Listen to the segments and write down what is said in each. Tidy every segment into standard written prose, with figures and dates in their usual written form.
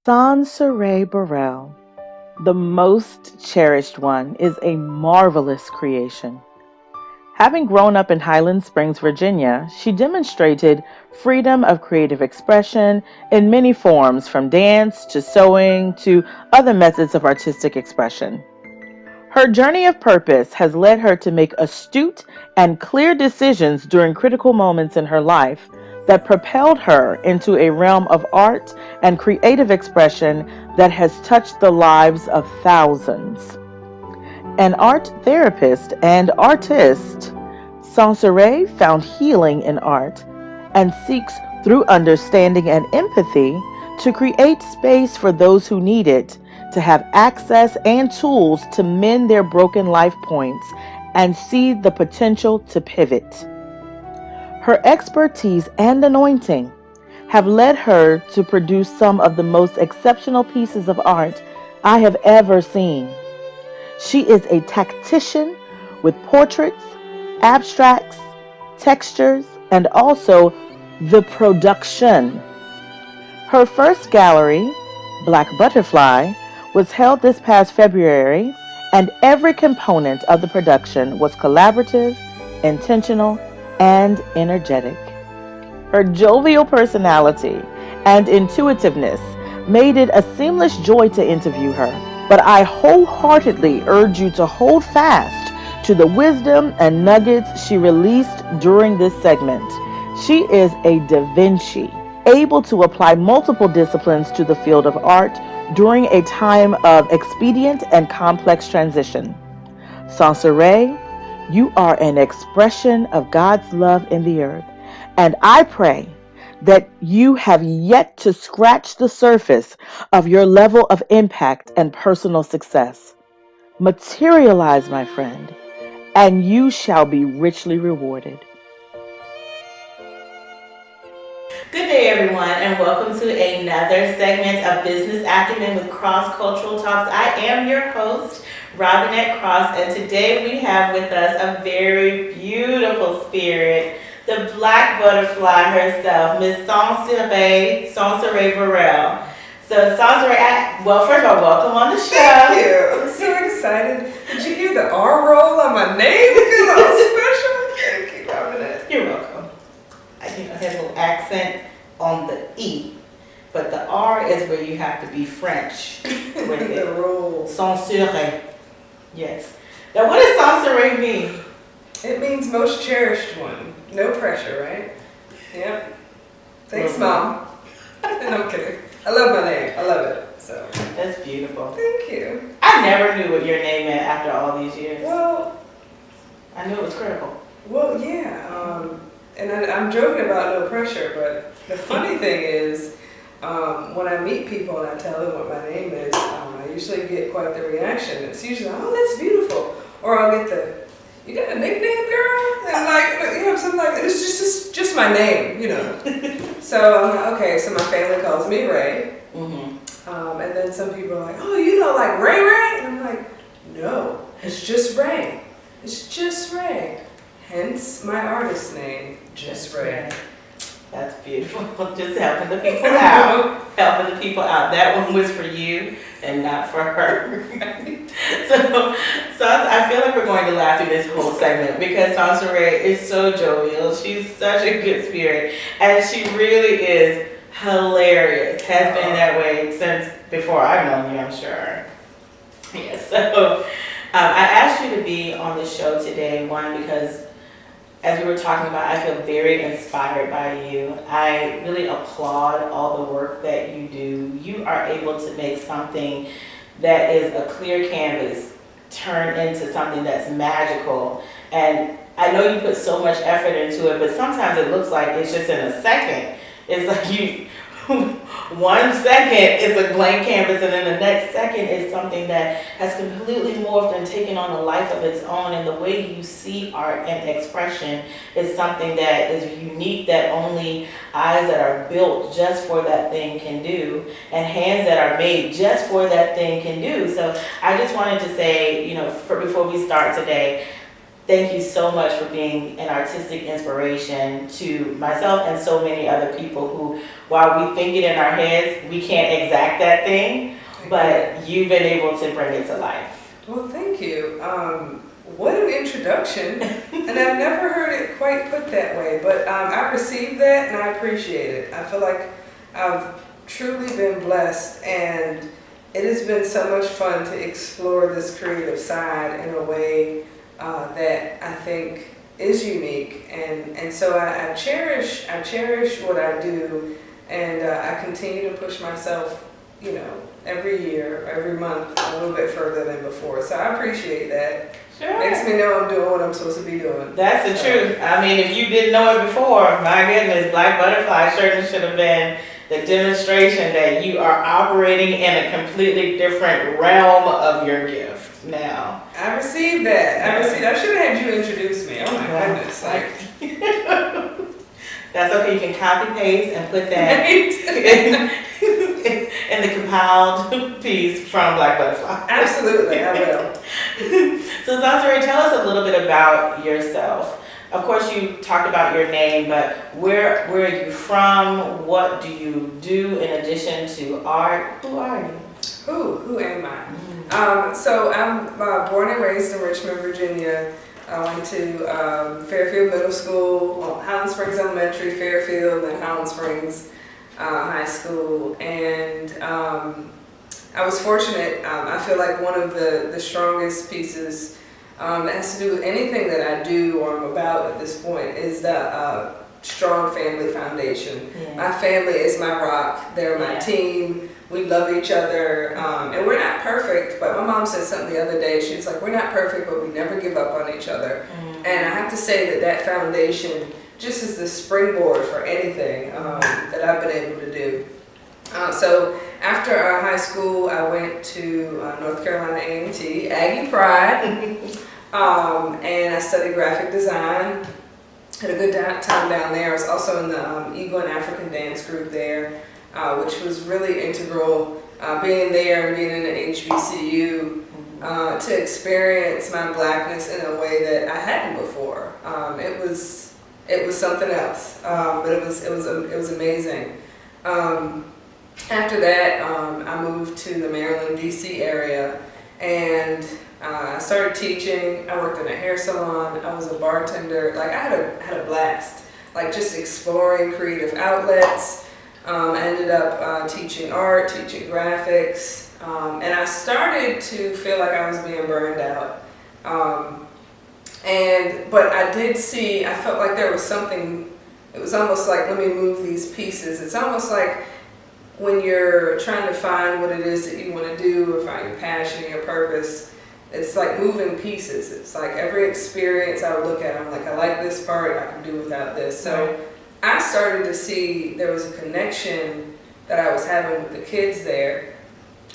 Sone-Seere Burrell, the most cherished one, is a marvelous creation. Having grown up in Highland Springs, Virginia, she demonstrated freedom of creative expression in many forms, from dance to sewing to other methods of artistic expression. Her journey of purpose has led her to make astute and clear decisions during critical moments in her life that propelled her into a realm of art and creative expression that has touched the lives of thousands. An art therapist and artist, Sone-Seere found healing in art and seeks, through understanding and empathy, to create space for those who need it to have access and tools to mend their broken life points and see the potential to pivot. Her expertise and anointing have led her to produce some of the most exceptional pieces of art I have ever seen. She is a tactician with portraits, abstracts, textures, and also the production. Her first gallery, Black Butterfly, was held this past February, and every component of the production was collaborative, intentional, and energetic. Her jovial personality and intuitiveness made it a seamless joy to interview her. But I wholeheartedly urge you to hold fast to the wisdom and nuggets she released during this segment. She is a Da Vinci, able to apply multiple disciplines to the field of art during a time of expedient and complex transition. Sone-Seere, you are an expression of God's love in the earth, and I pray that you have yet to scratch the surface of your level of impact and personal success. Materialize, my friend, and you shall be richly rewarded. Good day, everyone, and welcome to another segment of Business Acumen with Cross Cultural Talks. I am your host, Robinette Cross, and today we have with us a very beautiful spirit, the black butterfly herself, Miss Sone-Seere Burrell. So, Sone-Seere, well, first of all, welcome on the show. Thank you. I'm so excited. Did you hear the R roll on my name? I feel all special. Thank you, Robinette. You're welcome. I think I have a little accent on the E, but the R is where you have to be French with it. The roll. Sone-Seere. Yes. Now, what does Sone-Seere mean? It means most cherished one. No pressure, right? Yep. Thanks, Mom. And I'm kidding. I love my name. I love it. So. That's beautiful. Thank you. I never knew what your name meant after all these years. Well, I knew it was critical. yeah. And I'm joking about no pressure, but the funny thing is, when I meet people and I tell them what my name is, I usually get quite the reaction. It's usually, oh, that's beautiful. Or I'll get the, you got a nickname, girl? And like, you know, something like, it's just my name, you know. So I'm like, okay, so my family calls me Ray. Mm-hmm. And then some people are like, oh, you know, like Ray Ray? And I'm like, no, it's just Ray. It's just Ray. Hence my artist name, Just Ray. That's beautiful. Just helping the people out. Helping the people out. That one was for you and not for her. so I feel like we're going to laugh through this whole segment because Sone-Seere is so jovial. She's such a good spirit. And she really is hilarious. Has been that way since before I've known you, I'm sure. Yeah, so I asked you to be on the show today, one, because as we were talking about, I feel very inspired by you. I really applaud all the work that you do. You are able to make something that is a clear canvas turn into something that's magical. And I know you put so much effort into it, but sometimes it looks like it's just in a second. It's like you, 1 second is a blank canvas, and then the next second is something that has completely morphed and taken on a life of its own. And the way you see art and expression is something that is unique, that only eyes that are built just for that thing can do, and hands that are made just for that thing can do. So I just wanted to say, you know, before we start today, Thank you so much for being an artistic inspiration to myself and so many other people who, while we think it in our heads, we can't exact that thing, but you've been able to bring it to life. Well, thank you. What an introduction. And I've never heard it quite put that way, but I received that and I appreciate it. I feel like I've truly been blessed, and it has been so much fun to explore this creative side in a way that I think is unique, and so I cherish what I do, and I continue to push myself, you know, every year, every month, a little bit further than before. So I appreciate that. Sure. Makes me know I'm doing what I'm supposed to be doing. That's the truth. I mean, if you didn't know it before, my goodness, Black Butterfly certainly should have been the demonstration that you are operating in a completely different realm of your gift now. I received that. I should have had you introduce me. Oh my goodness. That's okay. You can copy paste and put that in the compiled piece from Black Butterfly. Absolutely, I will. So Jusre, tell us a little bit about yourself. Of course, you talked about your name, but where are you from? What do you do in addition to art? Who are you? Who am I? So I'm born and raised in Richmond, Virginia. I went to Fairfield Middle School, Highland Springs Elementary, Fairfield, and then Highland Springs High School. And I was fortunate. I feel like one of the strongest pieces that has to do with anything that I do or I'm about at this point is the strong family foundation. Yeah. My family is my rock. They're my team. We love each other, and we're not perfect, but my mom said something the other day. She was like, we're not perfect, but we never give up on each other. And I have to say that foundation just is the springboard for anything that I've been able to do. So after high school, I went to North Carolina A&T, Aggie Pride, and I studied graphic design. Had a good time down there. I was also in the Eagle and African dance group there, which was really integral, being there and being in the HBCU to experience my Blackness in a way that I hadn't before. It was something else, but it was amazing. After that, I moved to the Maryland, D.C. area, and I started teaching. I worked in a hair salon. I was a bartender. Like, I had a blast, like just exploring creative outlets. I ended up teaching art, teaching graphics, and I started to feel like I was being burned out. But I felt like there was something. It was almost like, let me move these pieces. It's almost like when you're trying to find what it is that you want to do or find your passion, your purpose, it's like moving pieces. It's like every experience I would look at, I'm like, I like this part, I can do without this. So I started to see there was a connection that I was having with the kids there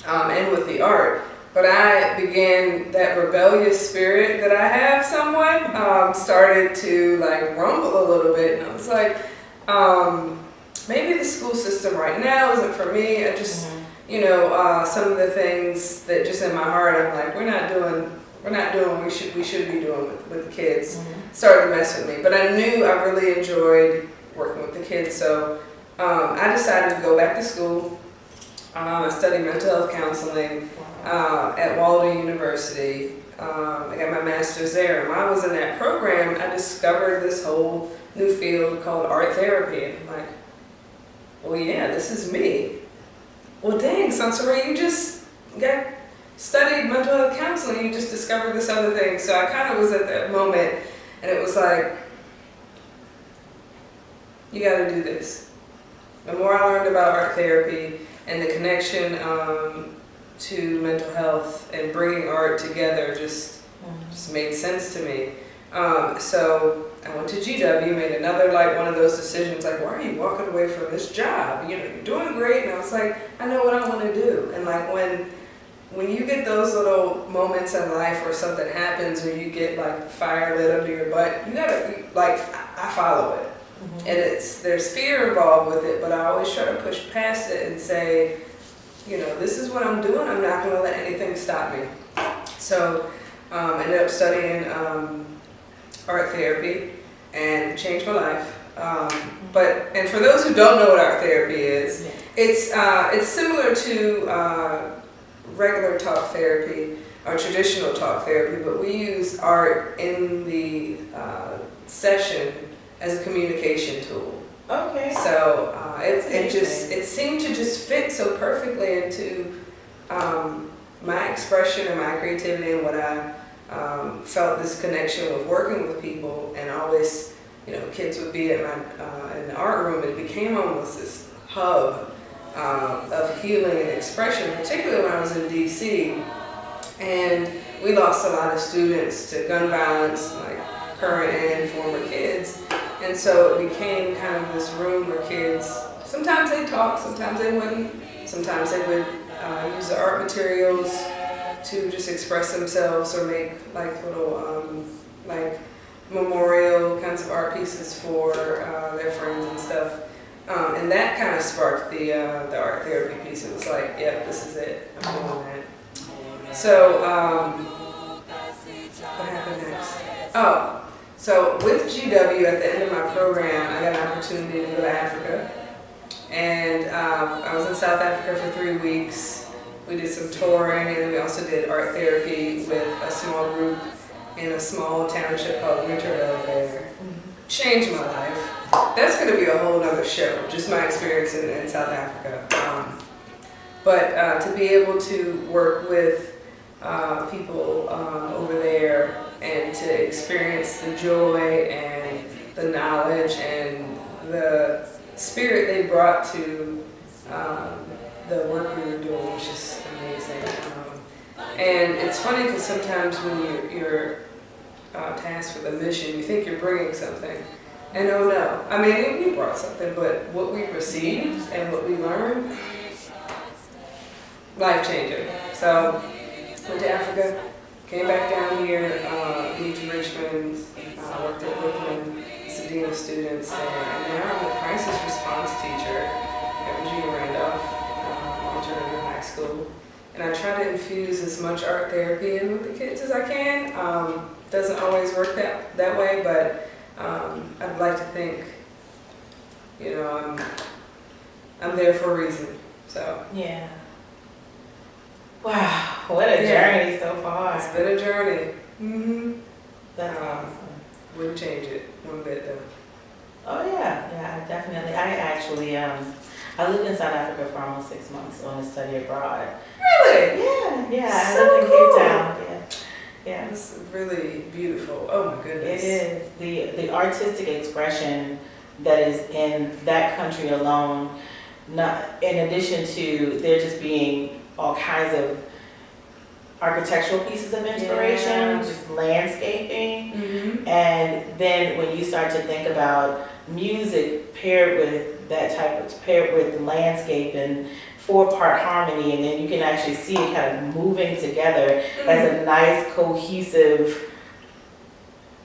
and with the art. But I began, that rebellious spirit that I have somewhat started to like rumble a little bit. And I was like, maybe the school system right now isn't for me. I just, some of the things that just in my heart, I'm like, we're not doing what we should be doing with the kids. Started to mess with me. But I knew I really enjoyed working with the kids. So I decided to go back to school. I studied mental health counseling at Walden University. I got my master's there. And while I was in that program, I discovered this whole new field called art therapy. And I'm like, well, yeah, this is me. Well, dang, Sone-Seere, you just studied mental health counseling. You just discovered this other thing. So I kind of was at that moment, and it was like, you got to do this. The more I learned about art therapy and the connection to mental health and bringing art together just made sense to me. So I went to GW, made another one of those decisions, like, why are you walking away from this job? You're doing great. And I was like, I know what I want to do. And like when you get those little moments in life where something happens or you get like fire lit under your butt, you gotta, I follow it. And there's fear involved with it, but I always try to push past it and say, this is what I'm doing. I'm not going to let anything stop me. So I ended up studying art therapy, and it changed my life. And for those who don't know what art therapy is, it's similar to regular talk therapy or traditional talk therapy, but we use art in the session as a communication tool. Okay. So it seemed to just fit so perfectly into my expression and my creativity and what I felt this connection with working with people. And always, kids would be at my in the art room. It became almost this hub of healing and expression, particularly when I was in DC. And we lost a lot of students to gun violence, like current and former kids. And so it became kind of this room where kids, sometimes they talk, sometimes they wouldn't, sometimes they would use the art materials to just express themselves or make like little like memorial kinds of art pieces for their friends and stuff. And that kind of sparked the art therapy piece. It was like, yep, this is it, I'm doing that. So what happened next? Oh. So with GW, at the end of my program, I got an opportunity to go to Africa. And I was in South Africa for 3 weeks. We did some touring, and then we also did art therapy with a small group in a small township called Winterville there. Changed my life. That's going to be a whole other show, just my experience in South Africa. But to be able to work with people over there and to experience the joy and the knowledge and the spirit they brought to the work we were doing was just amazing. And it's funny because sometimes when you're tasked with a mission, you think you're bringing something. And oh no, I mean, we brought something, but what we received and what we learned, life-changing. So, went to Africa, came back down here, moved to Richmond, worked at Brooklyn as a dean of students there, and now I'm a crisis response teacher at Virginia Randolph, alternative high school. And I try to infuse as much art therapy in with the kids as I can. Doesn't always work that way, but I'd like to think, I'm there for a reason. So yeah. Wow, what a journey so far. It's been a journey. Mm-hmm. That's awesome. Wouldn't change it one bit though. Oh yeah, definitely. I actually, I lived in South Africa for almost 6 months on a study abroad. Really? Yeah. I So lived in cool. Cape Town. Yeah. It's really beautiful. Oh my goodness. It is. The artistic expression that is in that country alone, not in addition to there just being all kinds of architectural pieces of inspiration, just landscaping. Mm-hmm. And then when you start to think about music paired with paired with the landscape and 4-part harmony, and then you can actually see it kind of moving together as a nice cohesive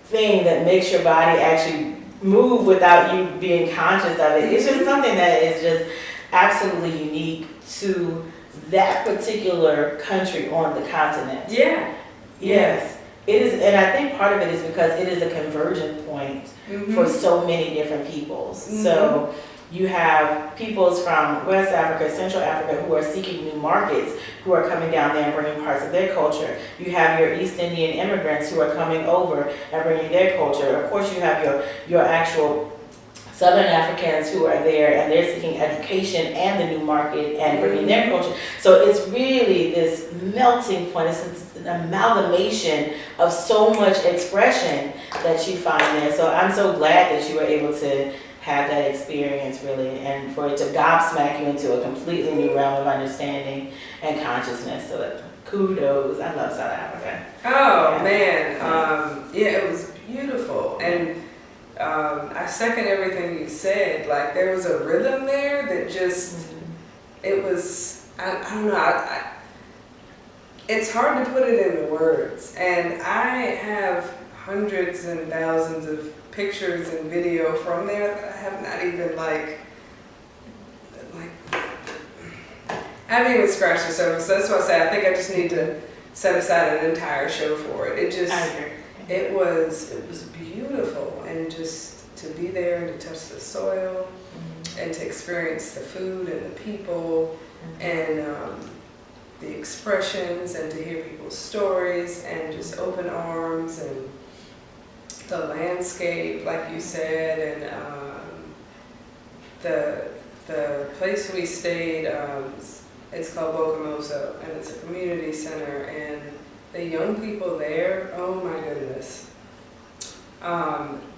thing that makes your body actually move without you being conscious of it. It's just something that is just absolutely unique to that particular country on the continent. Yeah. Yes. It is, and I think part of it is because it is a convergence point for so many different peoples. So you have peoples from West Africa, Central Africa who are seeking new markets, who are coming down there and bringing parts of their culture. You have your East Indian immigrants who are coming over and bringing their culture. Of course, you have your actual Southern Africans who are there and they're seeking education and the new market and bringing their culture. So it's really this melting point. It's an amalgamation of so much expression that you find there. So I'm so glad that you were able to have that experience really, and for it to gobsmack you into a completely new realm of understanding and consciousness. So kudos. I love South Africa. Oh man, it was beautiful, and I second everything you said. Like there was a rhythm there that just, it was, I don't know, it's hard to put it into words, and I have hundreds and thousands of pictures and video from there that I have not even I haven't even scratched the surface. That's why I say I think I just need to set aside an entire show for it. It just, it was beautiful, and just to be there and to touch the soil and to experience the food and the people and the expressions and to hear people's stories and just open arms and the landscape, like you said, and the place we stayed, it's called Bocamoso, and it's a community center, and the young people there, oh my goodness.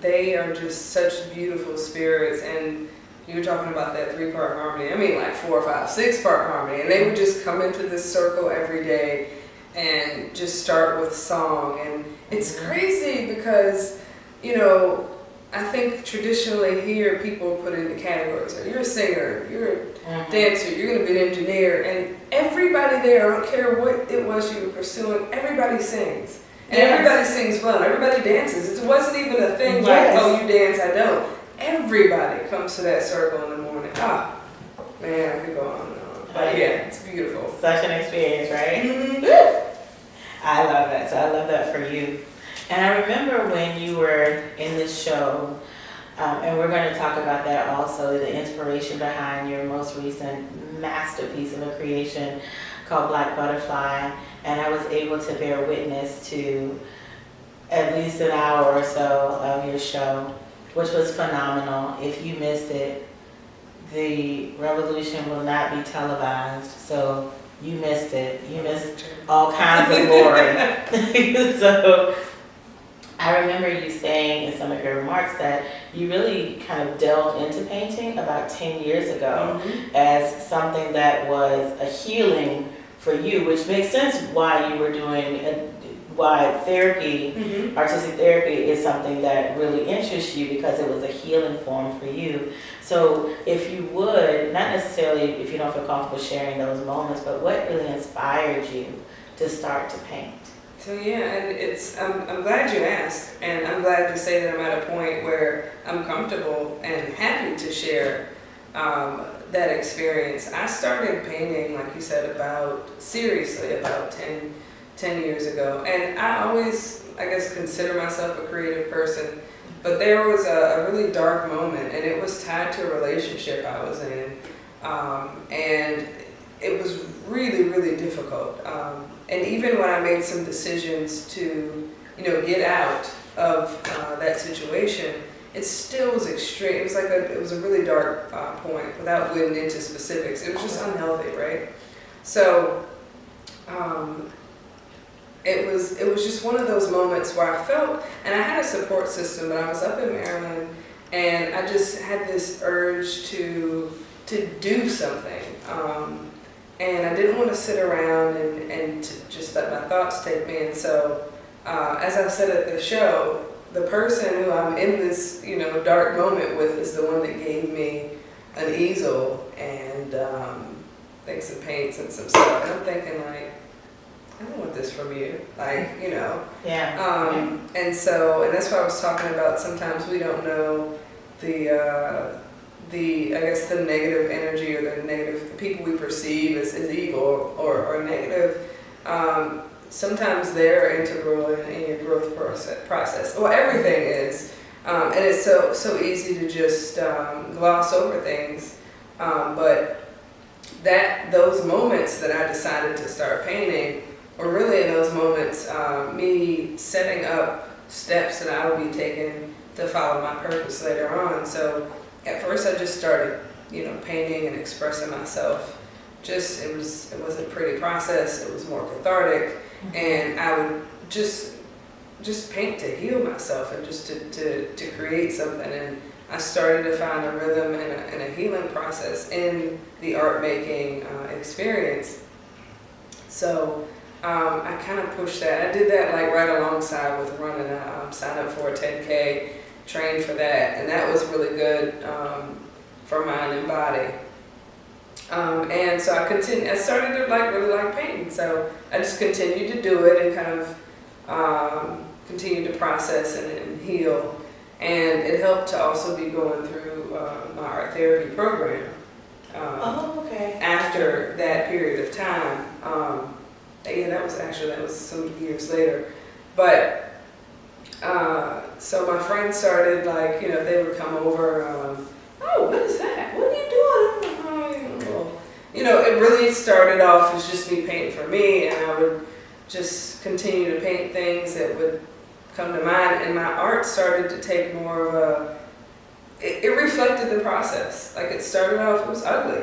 They are just such beautiful spirits, and you were talking about that 3-part harmony. I mean, like 4, 5, 6-part harmony, and they would just come into this circle every day and just start with song. And it's crazy because, you know, I think traditionally here people are put into categories. You're a singer, you're a dancer, you're going to be an engineer, and everybody there, I don't care what it was you were pursuing, everybody sings. And everybody sings well, everybody dances. It wasn't even a thing like, oh, you dance, I don't. Everybody comes to that circle in the morning. Ah, man, I could go on and on. But yeah, it's beautiful. Such an experience, right? I love that. So I love that for you. And I remember when you were in this show, and we're going to talk about that also, the inspiration behind your most recent masterpiece of a creation called Black Butterfly. And I was able to bear witness to at least an hour or so of your show, which was phenomenal. If you missed it, the revolution will not be televised, so you missed it. You missed all kinds of glory. So I remember you saying in some of your remarks that you really kind of delved into painting about 10 years ago as something that was a healing for you, which makes sense why you were doing why therapy, artistic therapy is something that really interests you, because it was a healing form for you. So if you would, not necessarily if you don't feel comfortable sharing those moments, but what really inspired you to start to paint? So yeah, and it's I'm glad you asked, and I'm glad to say that I'm at a point where I'm comfortable and happy to share that experience. I started painting, like you said, seriously about 10 years ago, and I always, I guess, consider myself a creative person, but there was a really dark moment, and it was tied to a relationship I was in, and it was really, really difficult. And even when I made some decisions to, get out of that situation, it still was extreme. It was like it was a really dark point, without getting into specifics. It was just unhealthy, right? So it was just one of those moments where I felt, and I had a support system, but I was up in Maryland, and I just had this urge to do something. And I didn't want to sit around and to just let my thoughts take me. And so, as I said at the show, the person who I'm in this, dark moment with is the one that gave me an easel and I think some paints and some stuff. And I'm thinking, like, I don't want this from you, Yeah. And so, and that's why I was talking about sometimes we don't know the I guess the negative energy, or the people we perceive as evil or negative. Sometimes they're integral in your growth process. Well, everything is, and it's so easy to just gloss over things. But those moments that I decided to start painting were really in those moments me setting up steps that I would be taking to follow my purpose later on. So at first I just started, painting and expressing myself. It was a pretty process. It was more cathartic, and I would just paint to heal myself and just to create something. And I started to find a rhythm and a healing process in the art making experience. So I kind of pushed that. I did that like right alongside with running. I signed up for a 10K, trained for that, and that was really good for mind and body. And so I started to really like painting. So I just continued to do it and kind of continue to process and heal. And it helped to also be going through my art therapy program. After that period of time. That was some years later. But So my friends started like, they would come over, oh, what is that? What are you doing? It really started off as just me painting for me, and I would just continue to paint things that would come to mind, and my art started to take more of it reflected the process. Like, it started off, it was ugly,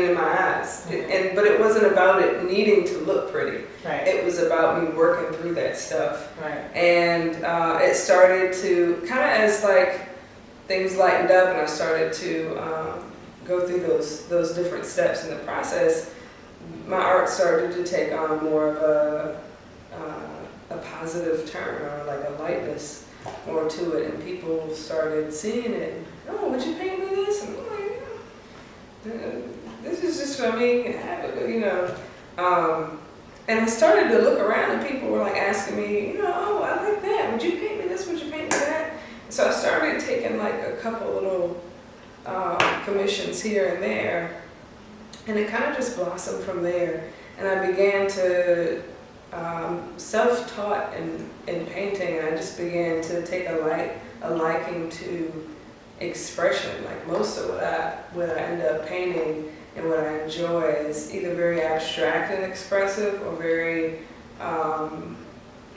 in my eyes. But it wasn't about it needing to look pretty. Right. It was about me working through that stuff. Right. And it started to, kind of as like things lightened up and I started to go through those different steps in the process, my art started to take on more of a positive turn, or like a lightness more to it, and people started seeing it. Oh, would you paint me this? And I'm like, yeah. This is just for me, and I started to look around, and people were like asking me, oh, I like that. Would you paint me this? Would you paint me that? So I started taking like a couple little commissions here and there, and it kind of just blossomed from there. And I began to self-taught in painting, and I just began to take a liking to expression. Like, most of what I end up painting and what I enjoy is either very abstract and expressive, or very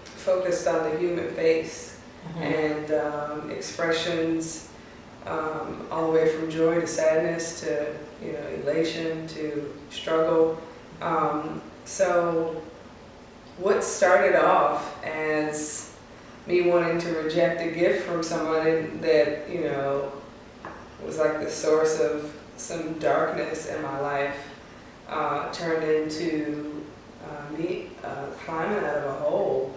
focused on the human face. And expressions all the way from joy to sadness to elation to struggle. So what started off as me wanting to reject a gift from someone that was like the source of some darkness in my life turned into me climbing out of a hole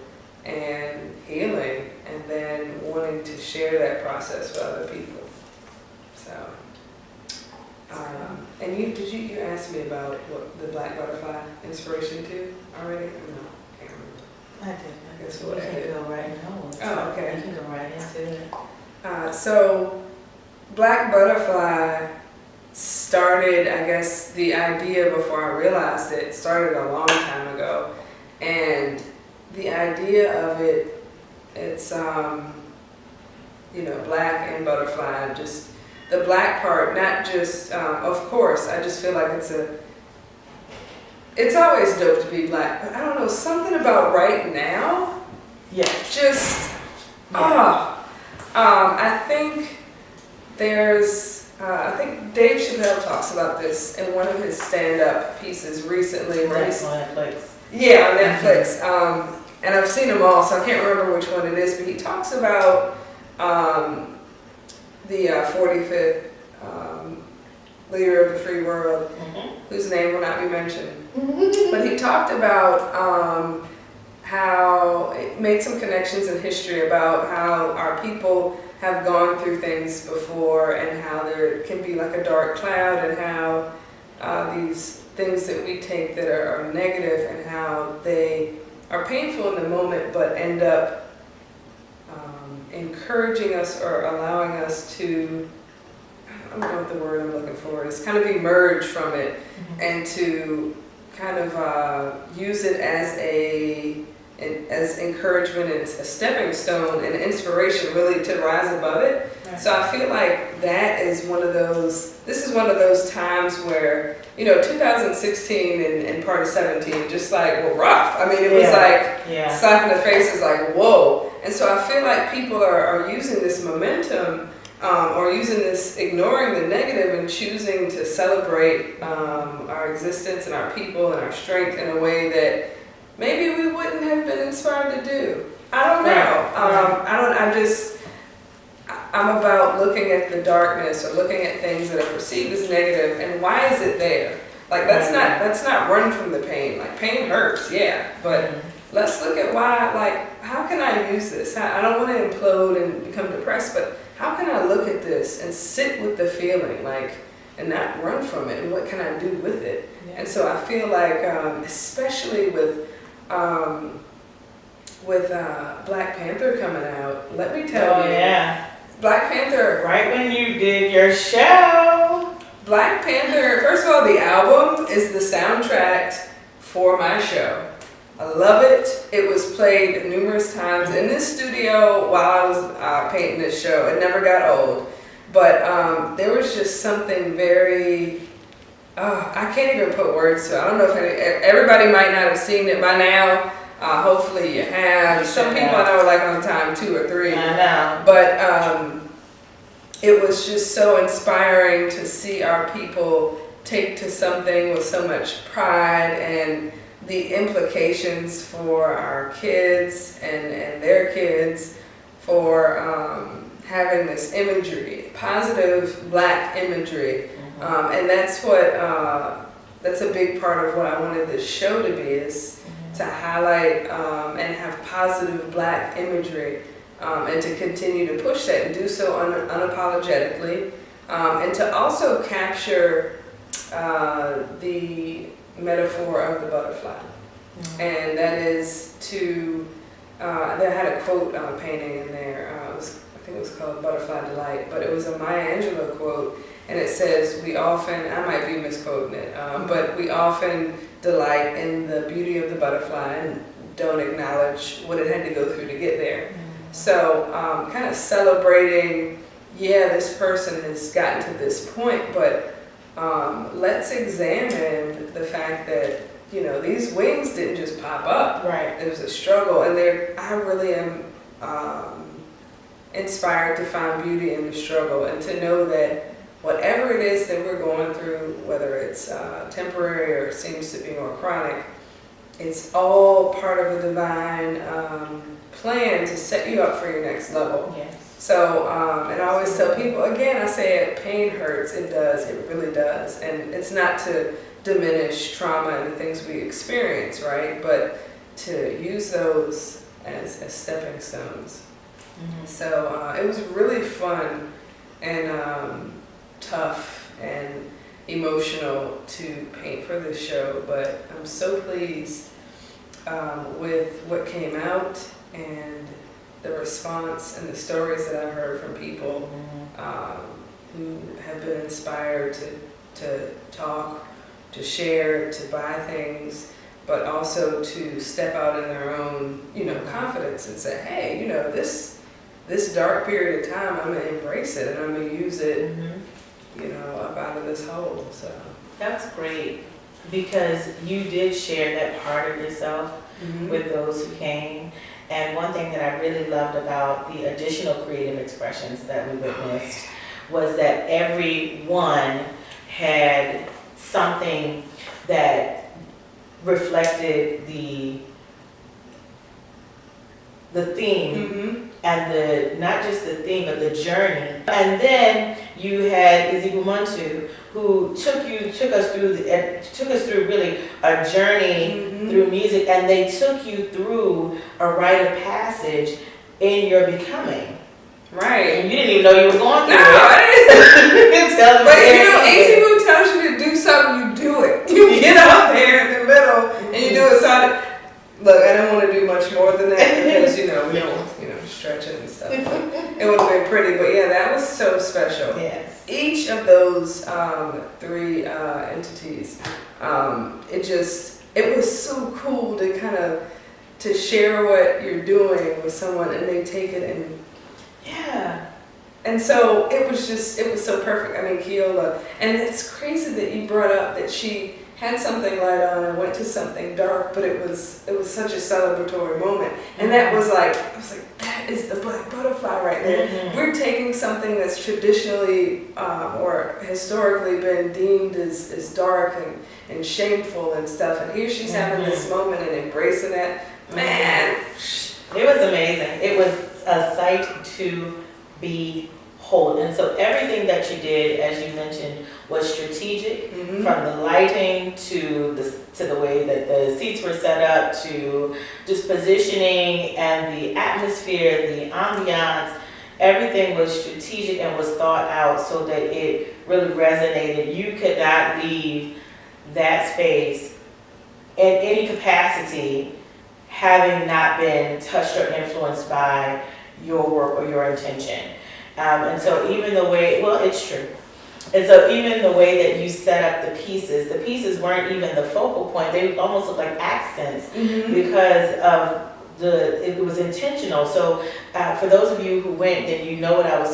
and healing, and then wanting to share that process with other people. So, and you asked me about what the black butterfly inspiration too already? No, can't remember. I did. I guess We what I can did. go right now. Oh, okay. You can go right into it. So, black butterfly started, I guess, the idea before I realized it started a long time ago, and the idea of it's black and butterfly, just the black part, not just of course, I just feel like it's always dope to be black, but I don't know, something about right now, just I think there's I think Dave Chappelle talks about this in one of his stand-up pieces recently. On Netflix. Yeah, on Netflix. And I've seen them all, so I can't remember which one it is, but he talks about the 45th leader of the free world, whose name will not be mentioned. But he talked about how it made some connections in history about how our people have gone through things before, and how there can be like a dark cloud, and how these things that we take that are negative, and how they are painful in the moment but end up encouraging us or allowing us to, I don't know what the word I'm looking for is, kind of emerge from it, and to kind of use it as encouragement and a stepping stone and inspiration really to rise above it. Right. So I feel like that is this is one of those times where, 2016 and part of 17 just like were rough. I mean, it was like slapping the face is like, whoa. And so I feel like people are using this momentum or using this, ignoring the negative and choosing to celebrate our existence and our people and our strength in a way that maybe we wouldn't have been inspired to do. I don't know. I'm about looking at the darkness or looking at things that are perceived as negative, and why is it there? Like, let's not run from the pain. Like, pain hurts, yeah, but let's look at why, like, how can I use this? I don't want to implode and become depressed, but how can I look at this and sit with the feeling, like, and not run from it, and what can I do with it? Yeah. And so I feel like, especially with Black Panther coming out, let me tell you. Yeah. Black Panther. Right when you did your show. Black Panther, first of all, the album is the soundtrack for my show. I love it. It was played numerous times in this studio while I was painting this show. It never got old. But there was just something very, I can't even put words to it. I don't know if everybody might not have seen it by now. Hopefully you have. Some people I know are like on time 2 or 3. I know. But it was just so inspiring to see our people take to something with so much pride, and the implications for our kids and their kids for having this imagery, positive Black imagery. And that's what, that's a big part of what I wanted this show to be, is to highlight and have positive Black imagery, and to continue to push that and do so unapologetically, and to also capture the metaphor of the butterfly. And that is to, they had a quote painting in there, I think it was called Butterfly Delight, but it was a Maya Angelou quote, and it says, we often, I might be misquoting it, but we often delight in the beauty of the butterfly and don't acknowledge what it had to go through to get there. So kind of celebrating, yeah, this person has gotten to this point, but let's examine the fact that, you know, these wings didn't just pop up. Right. It was a struggle, and I really am inspired to find beauty in the struggle, and to know that whatever it is that we're going through, whether it's temporary or seems to be more chronic, it's all part of a divine plan to set you up for your next level. Yes. So, and I always tell people, again, I say it, pain hurts. It does. It really does. And it's not to diminish trauma and the things we experience, right? But to use those as stepping stones. So it was really fun and tough and emotional to paint for this show, but I'm so pleased with what came out and the response and the stories that I've heard from people who have been inspired to talk, to share, to buy things, but also to step out in their own, you know, confidence and say, hey, you know, this dark period of time, I'm gonna embrace it and I'm gonna use it, you know, up out of this hole. So that's great, because you did share that part of yourself with those who came. And one thing that I really loved about the additional creative expressions that we witnessed was that everyone had something that reflected the theme, and not just the theme, but the journey. And then you had Ezigumuntu, who took us through really a journey through music, and they took you through a rite of passage in your becoming. right. And you didn't even know you were going through No, it. I didn't. Tell me But you know, everything. Ezigumuntu tells you to do something, you do it. You get out there in the middle and you do it. So look, I don't want to do much more than that, because, you know, we don't, you know, stretching and stuff. It would have been pretty, but yeah, that was so special. Yes. Each of those 3 entities, it was so cool to kind of, to share what you're doing with someone and they take it and, Yeah. and so it was so perfect. I mean, Keola, and it's crazy that you brought up that she had something light on and went to something dark, but it was such a celebratory moment. And that was like, I was like, that is the black butterfly right there. We're taking something that's traditionally or historically been deemed as dark and shameful and stuff, and here she's having this moment and embracing that. Man, it was amazing. It was a sight to behold. And so everything that you did, as you mentioned, was strategic, from the lighting to the way that the seats were set up, to just positioning and the atmosphere, the ambiance. Everything was strategic and was thought out so that it really resonated. You could not leave that space in any capacity having not been touched or influenced by your work or your intention. And so even the way, well, it's true. And so even the way that you set up the pieces weren't even the focal point. They almost look like accents because of it was intentional. So for those of you who went, then you know what I'm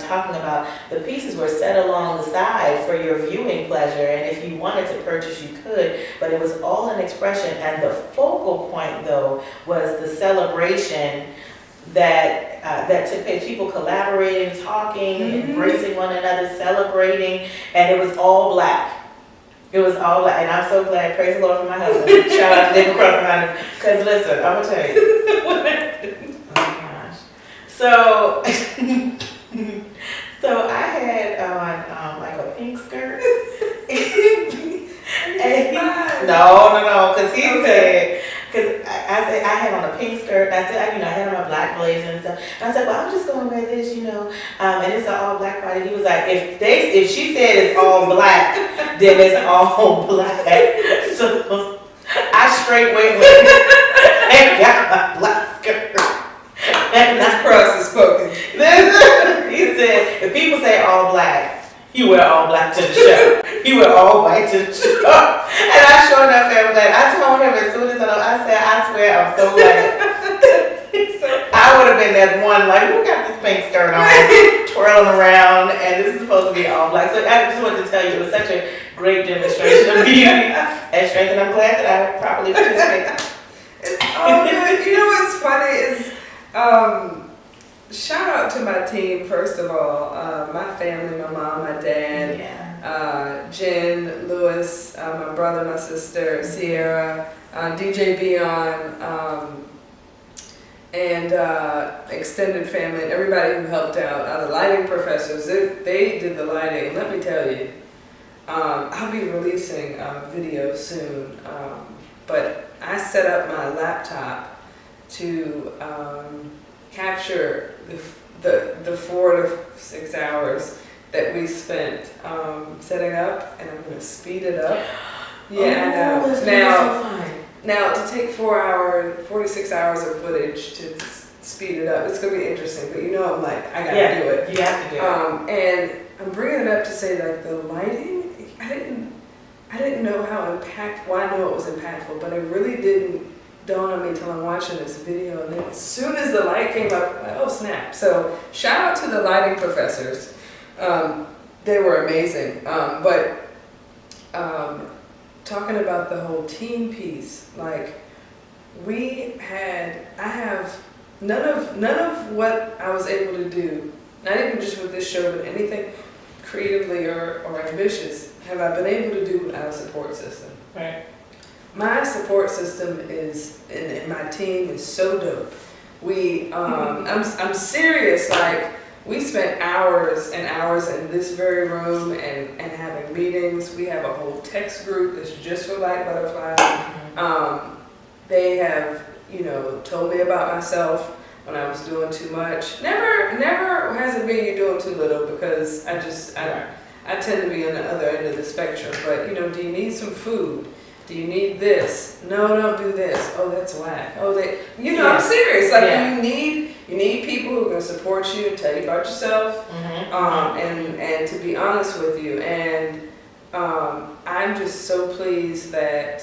talking about. The pieces were set along the side for your viewing pleasure, and if you wanted to purchase, you could, but it was all an expression. And the focal point, though, was the celebration that took place. People collaborating, talking, embracing one another, celebrating, and it was all black. It was all black, and I'm so glad. Praise the Lord for my husband. Shout out to David Crawford behind him. Because listen, I'm gonna tell you. Oh my gosh. So, so I had on like a pink skirt. No, because he said, because I said I had on a pink skirt, and I said, I had on a black blazer and stuff. And I said, well, I'm just gonna wear this, and it's an all black party. He was like, if she said it's all black, then it's all black. So I straightway went and got my black skirt. And This cross is spoken. He said, if people say all black, you wear all black to the show. You wear all white to the show. And I sure enough was like, I told him as soon as I said, I swear I'm so glad. I would have been that one, like, who got this pink skirt on, twirling around, and this is supposed to be all black. So I just wanted to tell you, it was such a great demonstration of beauty and strength, and I'm glad that I properly participated. It's all good. You know what's funny is, shout out to my team, first of all, my family, my mom, my dad, Jen, Lewis, my brother, my sister, Sierra, DJ Beyond, and extended family, and everybody who helped out. The lighting professors, they did the lighting. Let me tell you, I'll be releasing a video soon, but I set up my laptop to capture the 4 to 6 hours that we spent setting up, and I'm going to speed it up. Yeah, I know. Now to take 46 hours of footage to speed it up, it's going to be interesting. But I'm like, I got to do it. You have to do it. And I'm bringing it up to say, like, the lighting, I didn't know how impactful. Well, I know it was impactful, but it really didn't dawn on me until I'm watching this video. And then as soon as the light came up, I'm like, oh snap! So shout out to the lighting professors. They were amazing. Talking about the whole team piece, like I have none of what I was able to do, not even just with this show, but anything creatively or ambitious, have I been able to do without a support system. Right. My support system is, and my team is so dope. I'm serious, like, we spent hours and hours in this very room and having meetings. We have a whole text group that's just for Black Butterfly. They have, told me about myself when I was doing too much. Never has it been you're doing too little, because I tend to be on the other end of the spectrum. But, do you need some food? Do you need this? No, don't do this. Oh, that's whack. Oh, I'm serious. Like, you need people who are going to support you and tell you about yourself, and to be honest with you. And I'm just so pleased that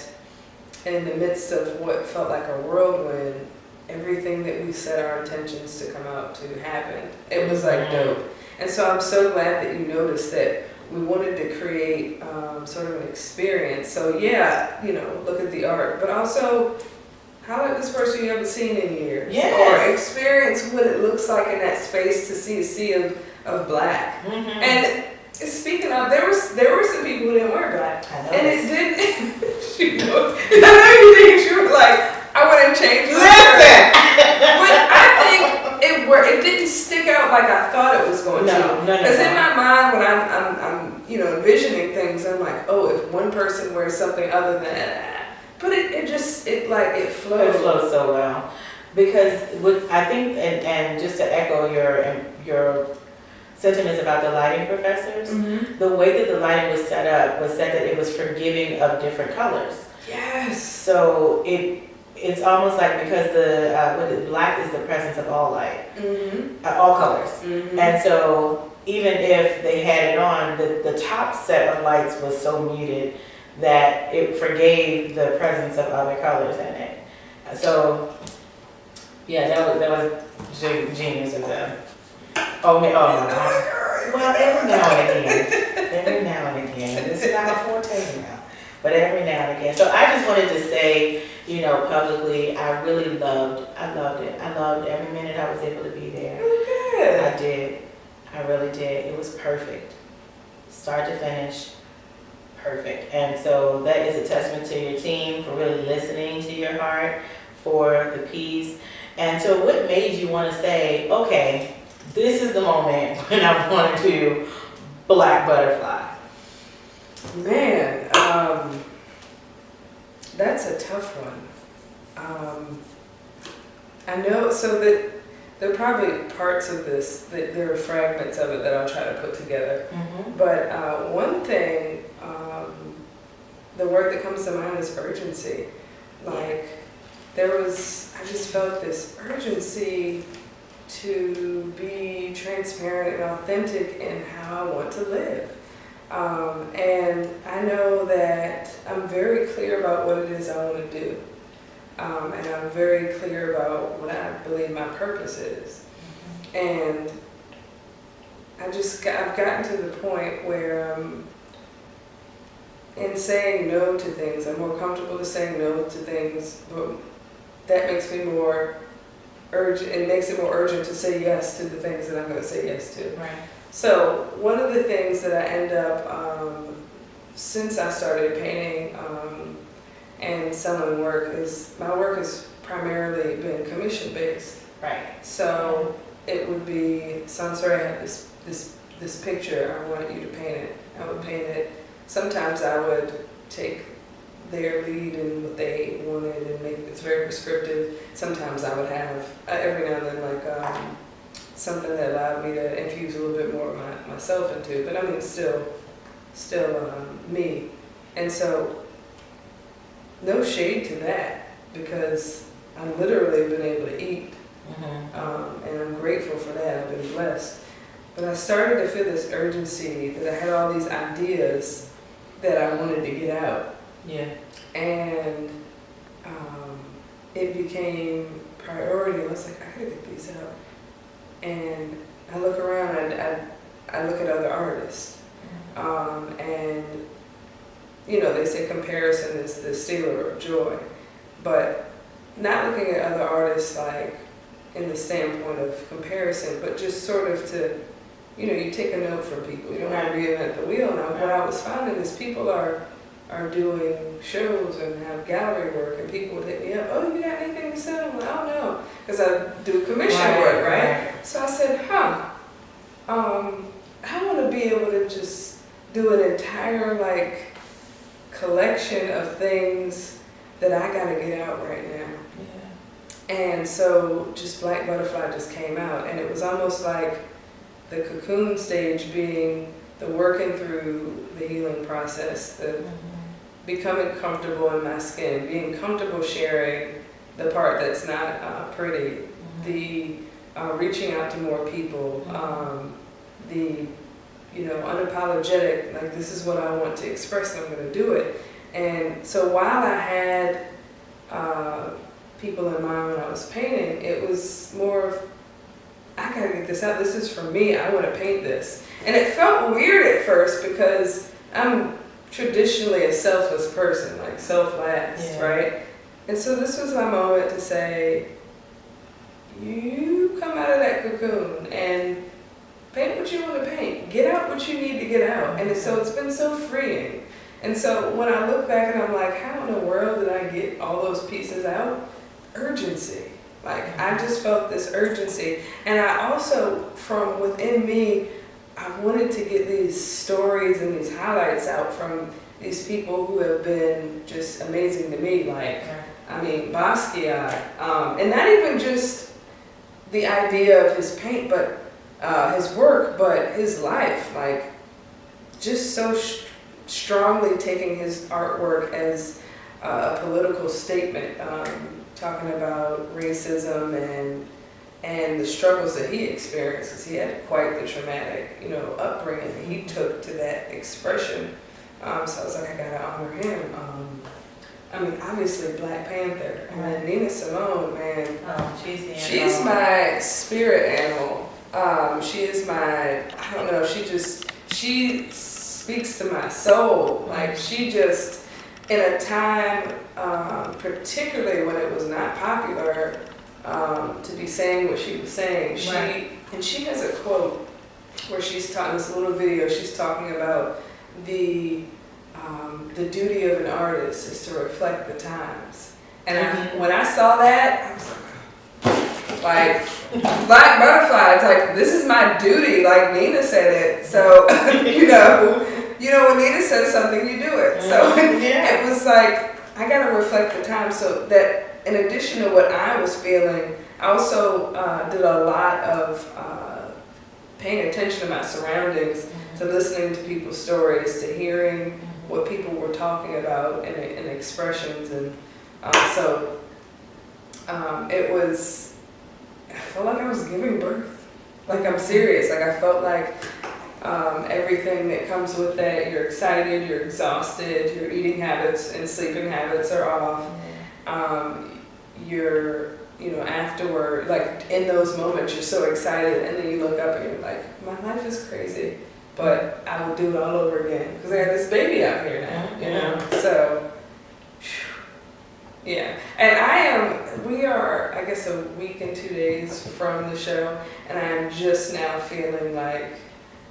in the midst of what felt like a whirlwind, everything that we set our intentions to come out to happened. It was like dope. And so I'm so glad that you noticed that we wanted to create sort of an experience. So look at the art, but also highlight this person you haven't seen in years. Yes. Or experience what it looks like in that space to see a sea of black. And speaking of, there were some people who didn't wear black. And it didn't, I know you think you were like, I wouldn't change that. But I think it didn't stick out like I thought it was going to. No. Because in my mind, when I'm envisioning things, I'm like, oh, if one person wears something other than that. But it flows. It flows so well. Because I think, and just to echo your sentiments about the lighting professors, the way that the lighting was set up was that it was forgiving of different colors. Yes. So it's almost like, because black is the presence of all light, all colors, and so even if they had it on, the top set of lights was so muted that it forgave the presence of other colors in it. So, yeah, that was genius of them. Oh my God. Well, every now and again. This is not my forte now, but every now and again. So I just wanted to say, you know, publicly, I really loved it. I loved every minute I was able to be there. Okay. I did. I really did. It was perfect. Start to finish, perfect. And so that is a testament to your team for really listening to your heart for the piece. And so what made you want to say, okay, this is the moment when I want to do Black Butterfly? Man, that's a tough one. I know, so that there are probably parts of this, that there are fragments of it that I'll try to put together. Mm-hmm. But one thing, the word that comes to mind is urgency. Like, I just felt this urgency to be transparent and authentic in how I want to live. And I know that I'm very clear about what it is I want to do. And I'm very clear about what I believe my purpose is. And I've gotten to the point where in saying no to things, I'm more comfortable to saying no to things, but that makes me more urgent. It makes it more urgent to say yes to the things that I'm going to say yes to. Right. So one of the things that I end up, since I started painting and selling work, is my work has primarily been commission based. Right. So it would be, Sone-Seere, I have this picture, I want you to paint it. I would paint it. Sometimes I would take their lead in what they wanted and make it's very prescriptive. Sometimes I would have, every now and then, like something that allowed me to infuse a little bit more of myself into, but I mean, still me. And so, no shade to that, because I've literally been able to eat, and I'm grateful for that. I've been blessed. But I started to feel this urgency that I had all these ideas that I wanted to get out. Yeah. And it became priority. I was like, I gotta get these out. And I look around and I look at other artists. And, you know, they say comparison is the stealer of joy. But not looking at other artists like in the standpoint of comparison, but just sort of to, you know, you take a note from people. You don't want to reinvent the wheel. Now, what I was finding is people are doing shows and have gallery work, and people would hit me up, oh, you got anything to sell? I'm like, oh, no, because I do commission work, right? So I said, I want to be able to just do an entire, like, collection of things that I got to get out right now. Yeah. And so just Black Butterfly just came out, and it was almost like the cocoon stage being the working through the healing process, the becoming comfortable in my skin, being comfortable sharing the part that's not pretty, the reaching out to more people, the, you know, unapologetic, like this is what I want to express and I'm going to do it. And so while I had people in mind when I was painting, it was more of, I gotta get this out, this is for me, I want to paint this. And it felt weird at first because I'm traditionally a selfless person, like self-last, right? And so this was my moment to say, you come out of that cocoon and paint what you want to paint. Get out what you need to get out. And so it's been so freeing. And so when I look back and I'm like, how in the world did I get all those pieces out? Urgency. Like, I just felt this urgency. And I also, from within me, I wanted to get these stories and these highlights out from these people who have been just amazing to me. Like, I mean, Basquiat, and not even just the idea of his paint, but his work, but his life. Like, just so strongly taking his artwork as a political statement, talking about racism and and the struggles that he experienced, because he had quite the traumatic, upbringing that he took to that expression. So I was like, I gotta honor him. Obviously Black Panther, and then Nina Simone, man. Oh, she's my spirit animal. She is my, I don't know, she speaks to my soul. Like, she just, in a time, particularly when it was not popular, to be saying what she was saying. She has a quote where she's talking, this little video, she's talking about the duty of an artist is to reflect the times. And when I saw that, I was like black butterfly, it's like, this is my duty, like Nina said it. So, when Nina says something, you do it. So it was like, I gotta reflect the time, so that in addition to what I was feeling, I also did a lot of paying attention to my surroundings, to listening to people's stories, to hearing what people were talking about in expressions. And it was, I felt like I was giving birth. Like, I'm serious. Like, I felt like everything that comes with that, you're excited, you're exhausted, your eating habits and sleeping habits are off. You're, afterward, like in those moments, you're so excited, and then you look up and you're like, my life is crazy, but I will do it all over again because I got this baby out here now, So, yeah. And we are, I guess, a week and 2 days from the show, and I am just now feeling like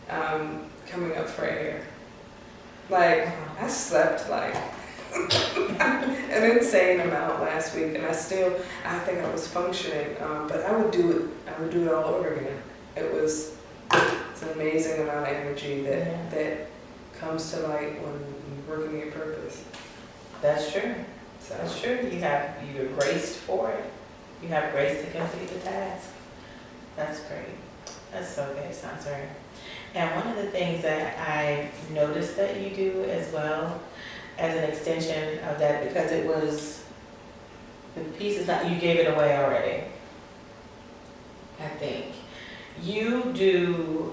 coming up for air. Like, I slept like an insane amount last week, and I think I was functioning, but I would do it all over again. It's an amazing amount of energy that comes to light when you're working your purpose. That's true. That's true. You're graced for it. You have grace to complete the task. That's great. That's so good, Sone-Seere. And one of the things that I noticed that you do as well, as an extension of that, because the piece is not, you gave it away already, I think. You do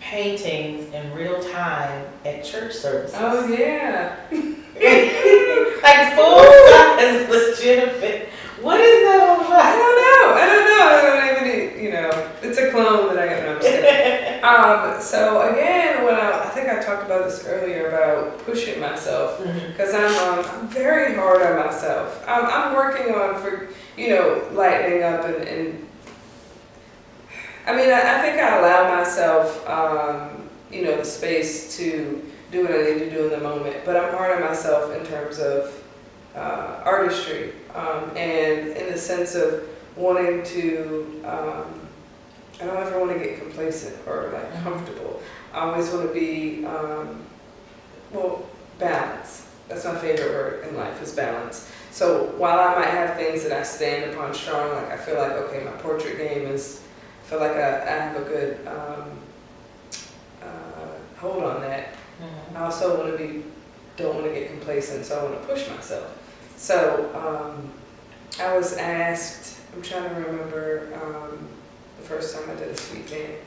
paintings in real time at church services. Oh, yeah. Like full size, legitimate. What is that all about? I don't know. I don't even, it's a clone that I got. No, I'm just kidding. So again, I think I talked about this earlier about pushing myself, because I'm very hard on myself. I'm working on lightening up and I think I allow myself, the space to do what I need to do in the moment, but I'm hard on myself in terms of artistry, and in the sense of wanting to, I don't ever want to get complacent or comfortable. I always want to be, balance. That's my favorite word in life, is balance. So while I might have things that I stand upon strong, like I feel like, okay, my portrait game I feel like I have a good hold on that. I also don't want to get complacent, so I want to push myself. So I was asked, I'm trying to remember the first time I did a speed painting.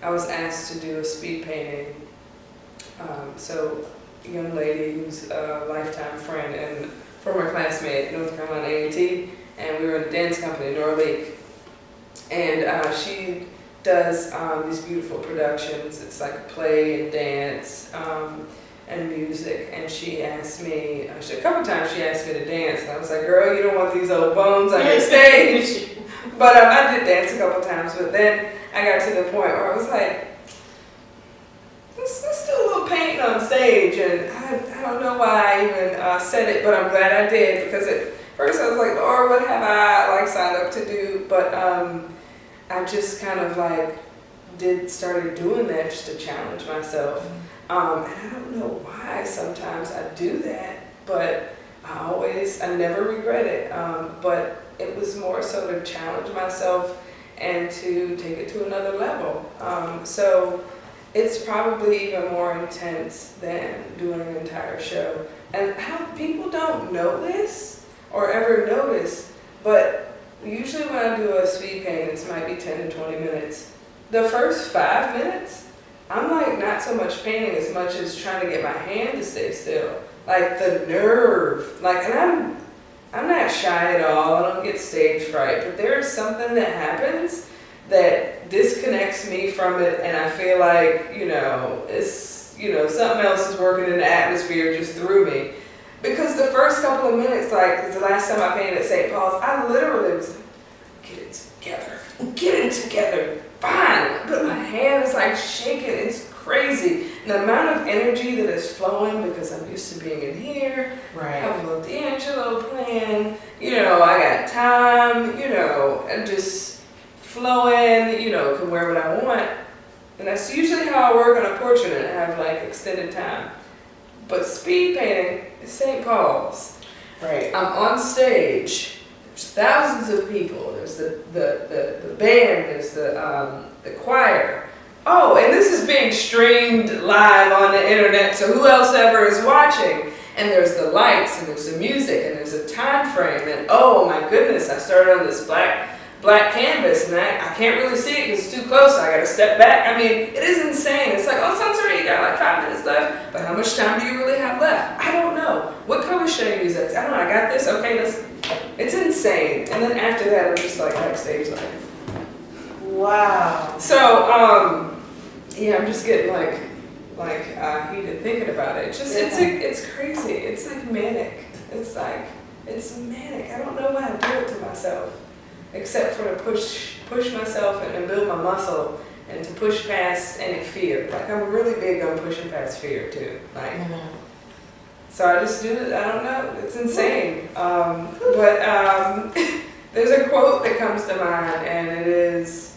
I was asked to do a speed painting. So a young lady who's a lifetime friend and former classmate at North Carolina A&T, and we were in a dance company in North Lake. And she does these beautiful productions. It's like play and dance and music. And she asked me, a couple times she asked me to dance. And I was like, girl, you don't want these old bones on your stage. But I did dance a couple times. But then I got to the point where I was like, let's do a little painting on stage. And I don't know why I even said it, but I'm glad I did. Because at first I was like, Lord, what have I signed up to do? But I just kind of started doing that just to challenge myself. And I don't know why sometimes I do that, but I never regret it. But it was more so to challenge myself and to take it to another level. So it's probably even more intense than doing an entire show. And how people don't know this or ever notice, but usually when I do a speed painting, it might be 10 to 20 minutes. The first 5 minutes, I'm like not so much painting as much as trying to get my hand to stay still. Like the nerve, like, and I'm not shy at all, I don't get stage fright, but there's something that happens that disconnects me from it, and I feel like, it's, something else is working in the atmosphere just through me. Because the first couple of minutes, like, 'cause the last time I painted at St. Paul's, I literally was like, get it together, fine. But my hand is like shaking, it's crazy. And the amount of energy that is flowing, because I'm used to being in here, I have a little D'Angelo plan, I got time, and just flowing, can wear what I want. And that's usually how I work on a portrait, and I have like extended time. But speed painting is St. Paul's. Right. I'm on stage. There's thousands of people. There's the band. There's the choir. Oh, and this is being streamed live on the internet, so who else ever is watching? And there's the lights, and there's the music, and there's a time frame. And oh my goodness, I started on this black canvas, and I can't really see it because it's too close, so I gotta step back. I mean, it is insane. It's like, oh, Sone-Seere, you got like 5 minutes left, but how much time do you really have left? I don't know. What color should I use? I don't know, I got this, okay, it's insane. And then after that, I'm just like backstage like, wow. So, yeah, I'm just getting like heated thinking about it. It's crazy. It's like manic. It's manic. I don't know why I do it to myself. Except for to push myself and build my muscle, and to push past any fear. Like, I'm really big on pushing past fear too. Like, so I just do it. I don't know. It's insane. But there's a quote that comes to mind, and it is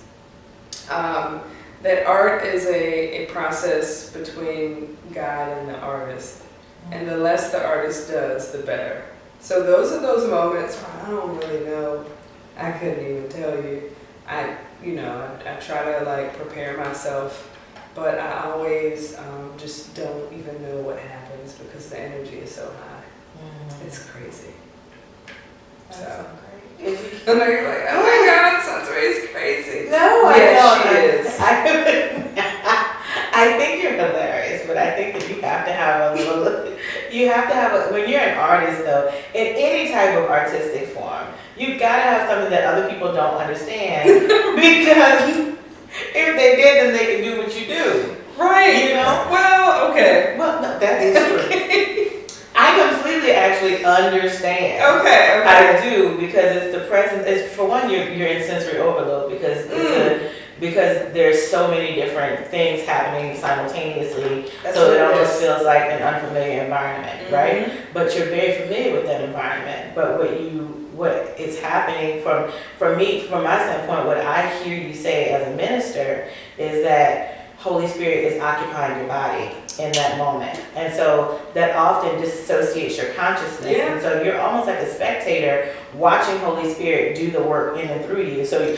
that art is a process between God and the artist, and the less the artist does, the better. So those are those moments where I don't really know. I couldn't even tell you. I try to like prepare myself, but I always just don't even know what happens because the energy is so high. It's crazy. That's So great. and then you're like, oh my God, Sone-Seere is crazy. No, Yes, she is. I think you're hilarious, but I think that you have to have when you're an artist though, in any type of artistic form, you've got to have something that other people don't understand, because if they did, then they can do what you do. Right. Well, okay. Well, no, that is true. I completely actually understand. Okay. I do, because it's the presence. It's, for one, you're in sensory overload because because there's so many different things happening simultaneously. So it almost feels like an unfamiliar environment, right? But you're very familiar with that environment. But what is happening from my standpoint, what I hear you say as a minister is that Holy Spirit is occupying your body in that moment. And so that often disassociates your consciousness. Yeah. And so you're almost like a spectator watching Holy Spirit do the work in and through you. So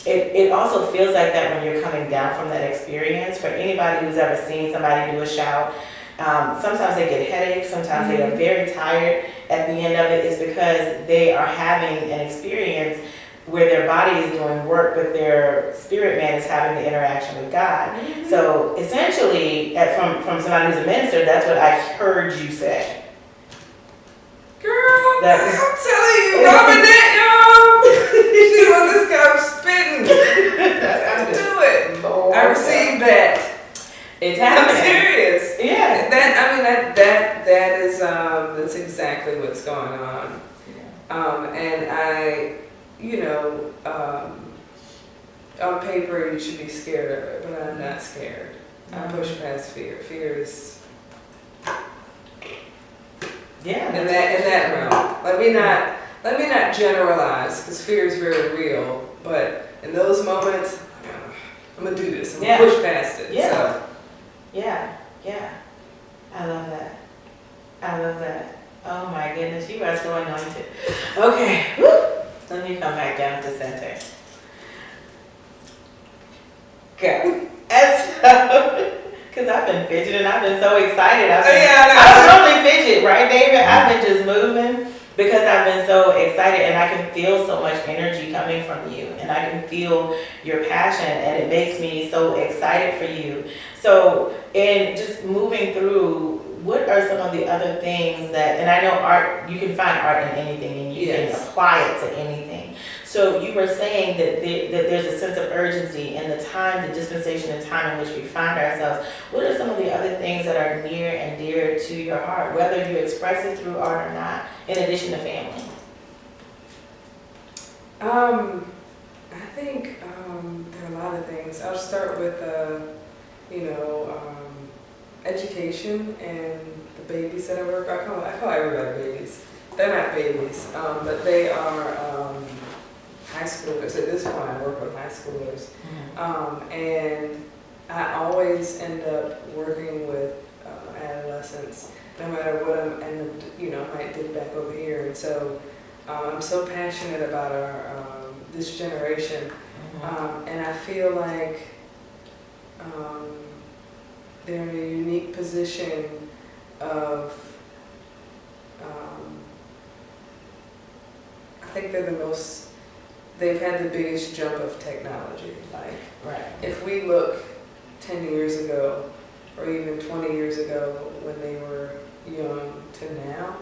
it also feels like that when you're coming down from that experience. For anybody who's ever seen somebody do a shout, sometimes they get headaches, sometimes they are very tired at the end of it. It's because they are having an experience where their body is doing work, but their spirit man is having the interaction with God. So essentially, from somebody who's a minister, that's what I heard you say. Girl, I'm telling you, Robinette, y'all, she on this couch spitting. Do it. Lord. I received that. It's happening. I'm serious. Yeah. That is that's exactly what's going on. And I, on paper you should be scared of it, but I'm not scared. I push past fear. Fear is in that realm. Let me not generalize, because fear is very real. But in those moments, I'm gonna do this. I'm gonna push past it. Yeah. So. Yeah. I love that. Oh my goodness, you are so anointed. Okay. Woo. Let me come back down to center. Go. Because I've been fidgeting, I've been so excited. I don't normally fidget, right, David? I've been just moving because I've been so excited and I can feel so much energy coming from you and I can feel your passion and it makes me so excited for you. So in just moving through, what are some of the other things that, and I know art, you can find art in anything and you can apply it to anything. So you were saying that there's a sense of urgency in the time, the dispensation and time in which we find ourselves. What are some of the other things that are near and dear to your heart, whether you express it through art or not, in addition to family? I think there are a lot of things. I'll start with, education and the babies that I work with. I call everybody babies. They're not babies, but they are high schoolers. At this point, I work with high schoolers. And I always end up working with adolescents, no matter what I might dip back over here. And so I'm so passionate about this generation. And I feel like they're in a unique position of, I think they've had the biggest jump of technology. Like, if we look 10 years ago, or even 20 years ago when they were young to now,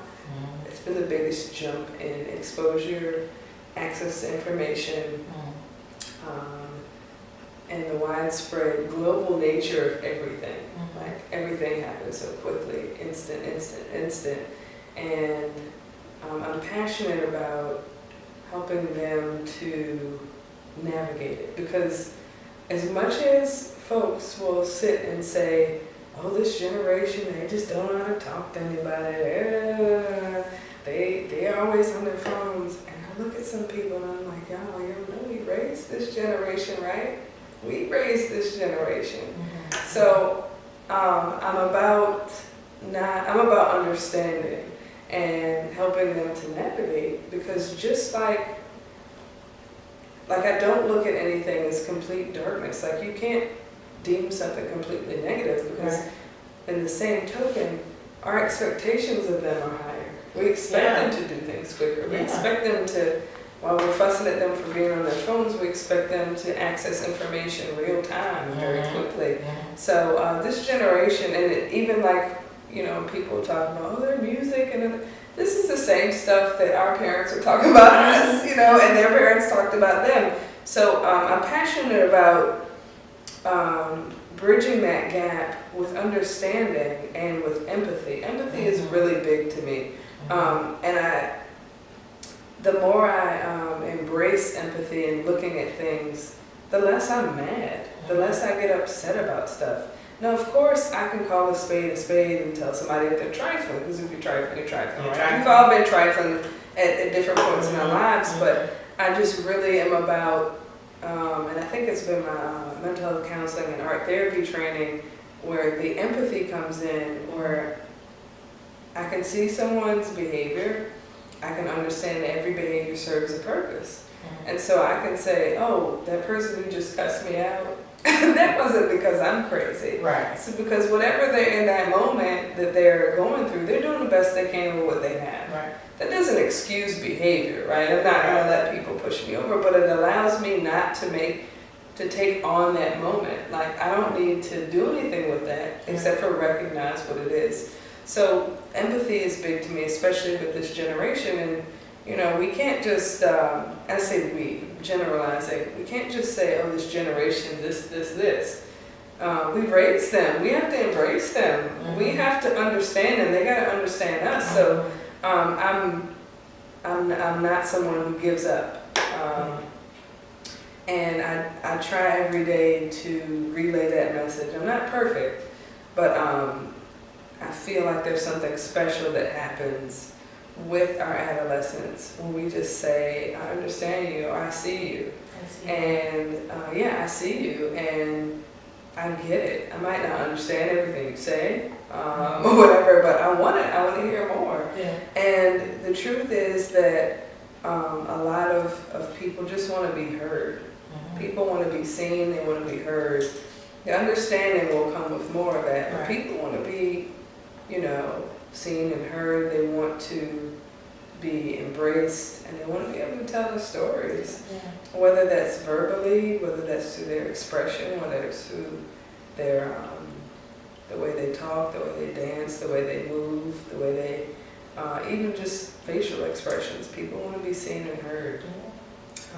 it's been the biggest jump in exposure, access to information, and the widespread global nature of everything. Like, everything happens so quickly, instant. And I'm passionate about helping them to navigate it, because as much as folks will sit and say, oh, this generation, they just don't know how to talk to anybody, they're always on their phones, and I look at some people and I'm like, y'all, you know, we raised this generation, right? We raised this generation. So I'm about understanding and helping them to navigate, because just like I don't look at anything as complete darkness. Like, you can't deem something completely negative, because in the same token, our expectations of them are higher. We expect them to do things quicker. We expect them to, while we're fussing at them for being on their phones, we expect them to access information real time, very quickly. So this generation, and even like, people talk about, their music, and this is the same stuff that our parents are talking about us, and their parents talked about them. So I'm passionate about bridging that gap with understanding and with empathy. Empathy is really big to me. And the more I embrace empathy and looking at things, the less I'm mad, the less I get upset about stuff. Now, of course, I can call a spade and tell somebody if they're trifling, because if you're trifling, you're trifling. Right? We've all been trifling at different points in our lives, but I just really am about, and I think it's been my mental health counseling and art therapy training, where the empathy comes in, where I can see someone's behavior, I can understand that every behavior serves a purpose. And so I can say, oh, that person who just cussed me out, that wasn't because I'm crazy. Right. It's because whatever they're in that moment that they're going through, they're doing the best they can with what they have. Right. That doesn't excuse behavior, right? I'm not going to let people push me over, but it allows me not to take on that moment. Like, I don't need to do anything with that except for recognize what it is. So empathy is big to me, especially with this generation. And, we can't just, I say we, generalizing, we can't just say, oh, this generation, this. We've raised them. We have to embrace them. We have to understand them. They got to understand us. So I'm not someone who gives up. And I try every day to relay that message. I'm not perfect, but I feel like there's something special that happens with our adolescents when we just say, I understand you, or I see you. And I see you, and I get it. I might not understand everything you say, or whatever, but I want it. I want to hear more. Yeah. And the truth is that a lot of people just want to be heard. People want to be seen, they want to be heard. The understanding will come with more of that. But people want to be, seen and heard. They want to be embraced, and they want to be able to tell their stories, whether that's verbally, whether that's through their expression, whether it's through their the way they talk, the way they dance, the way they move, the way they even just facial expressions. People want to be seen and heard.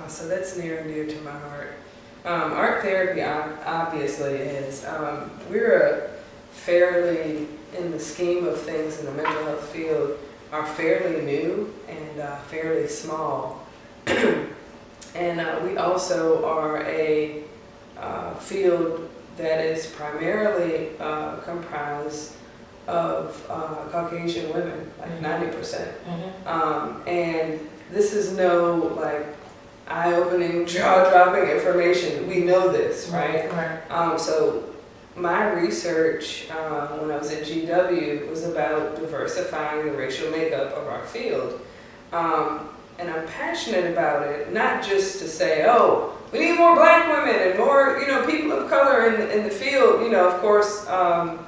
So that's near and dear to my heart. Art therapy obviously is. We're fairly, in the scheme of things in the mental health field, are fairly new and fairly small. And we also are a field that is primarily comprised of Caucasian women, like 90%. And this is no like eye-opening, jaw-dropping information. We know this, right? So my research when I was at GW was about diversifying the racial makeup of our field. And I'm passionate about it, not just to say, oh, we need more black women and more, people of color in the field. Of course,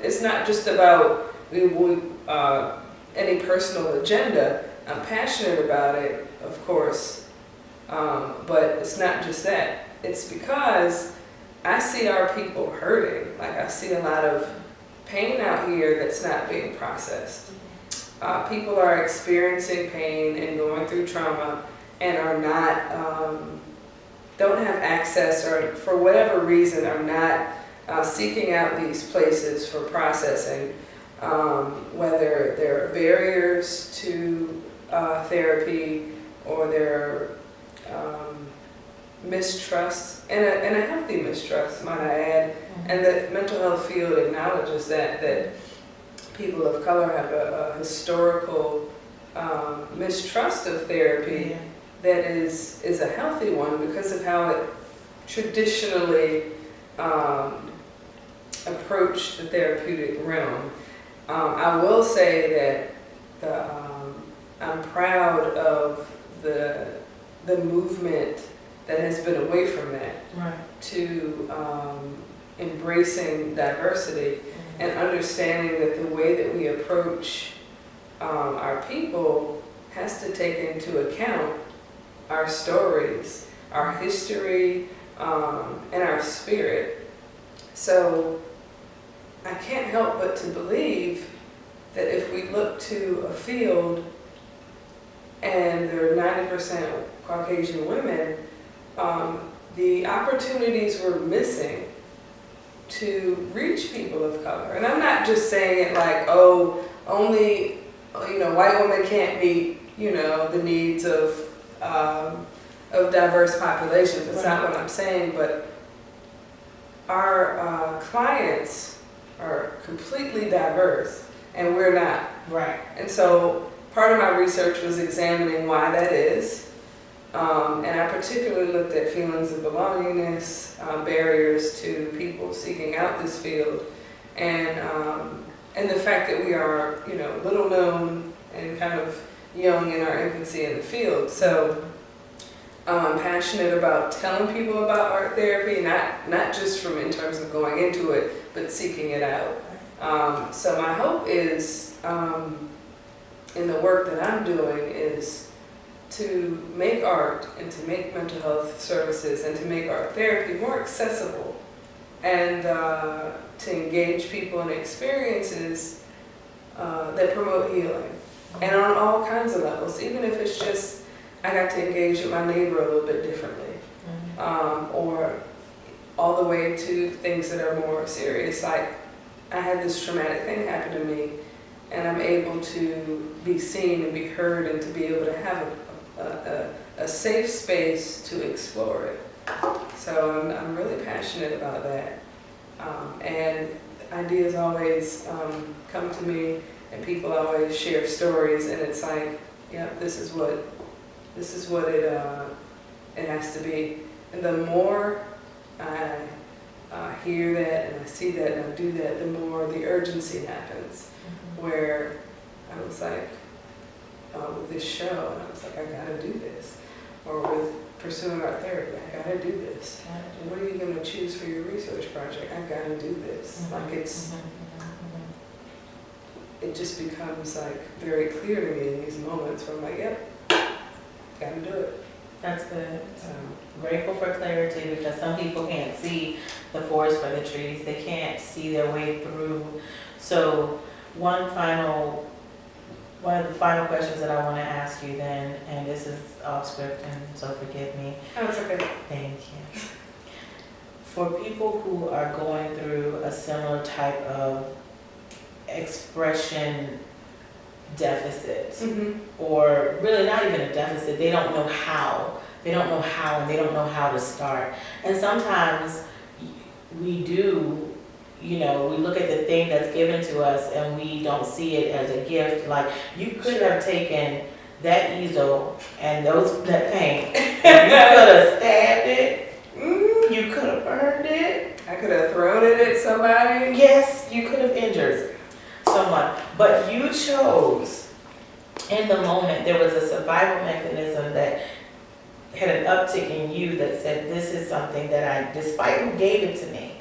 it's not just about any personal agenda. I'm passionate about it, of course, but it's not just that. It's because I see our people hurting. Like, I see a lot of pain out here that's not being processed. People are experiencing pain and going through trauma and are not, don't have access, or for whatever reason are not seeking out these places for processing, whether there are barriers to therapy or there are mistrust, and a healthy mistrust, might I add, and the mental health field acknowledges that people of color have a historical mistrust of therapy that is a healthy one because of how it traditionally approached the therapeutic realm. I will say that I'm proud of the movement that has been away from that to embracing diversity and understanding that the way that we approach our people has to take into account our stories, our history, and our spirit. So I can't help but to believe that if we look to a field and there are 90% Caucasian women, the opportunities we're missing to reach people of color. And I'm not just saying it like, oh, only, white women can't meet, the needs of diverse populations. That's not what I'm saying, but our clients are completely diverse and we're not. Right. And so part of my research was examining why that is. And I particularly looked at feelings of belongingness, barriers to people seeking out this field, and the fact that we are, little known and kind of young in our infancy in the field. So I'm passionate about telling people about art therapy, not just in terms of going into it, but seeking it out. So my hope is, in the work that I'm doing, is to make art and to make mental health services and to make art therapy more accessible and to engage people in experiences that promote healing. And on all kinds of levels, even if it's just I got to engage with my neighbor a little bit differently, or all the way to things that are more serious, like I had this traumatic thing happen to me and I'm able to be seen and be heard and to be able to have a safe space to explore it. So I'm really passionate about that. And ideas always come to me, and people always share stories, and it's like, yeah, this is what it has to be. And the more I hear that and I see that and I do that, the more the urgency happens. Where I was like, with this show, and I was like, I gotta do this. Or with pursuing art therapy, I gotta do this. And what are you gonna choose for your research project? I gotta do this. Like it just becomes like very clear to me in these moments where I'm like, yep, That's good. Grateful for clarity, because some people can't see the forest for the trees. They can't see their way through. So one of the final questions that I want to ask you then, and this is off script, and so forgive me. Oh, it's okay. Thank you. For people who are going through a similar type of expression deficit, or really not even a deficit, they don't know how. They don't know how, and they don't know how to start. And sometimes we do, we look at the thing that's given to us and we don't see it as a gift. Like, you could have taken that easel and that paint, and you could have stabbed it, you could have burned it. I could have thrown it at somebody. Yes, you could have injured someone. But you chose, in the moment, there was a survival mechanism that had an uptick in you that said, this is something that despite who gave it to me,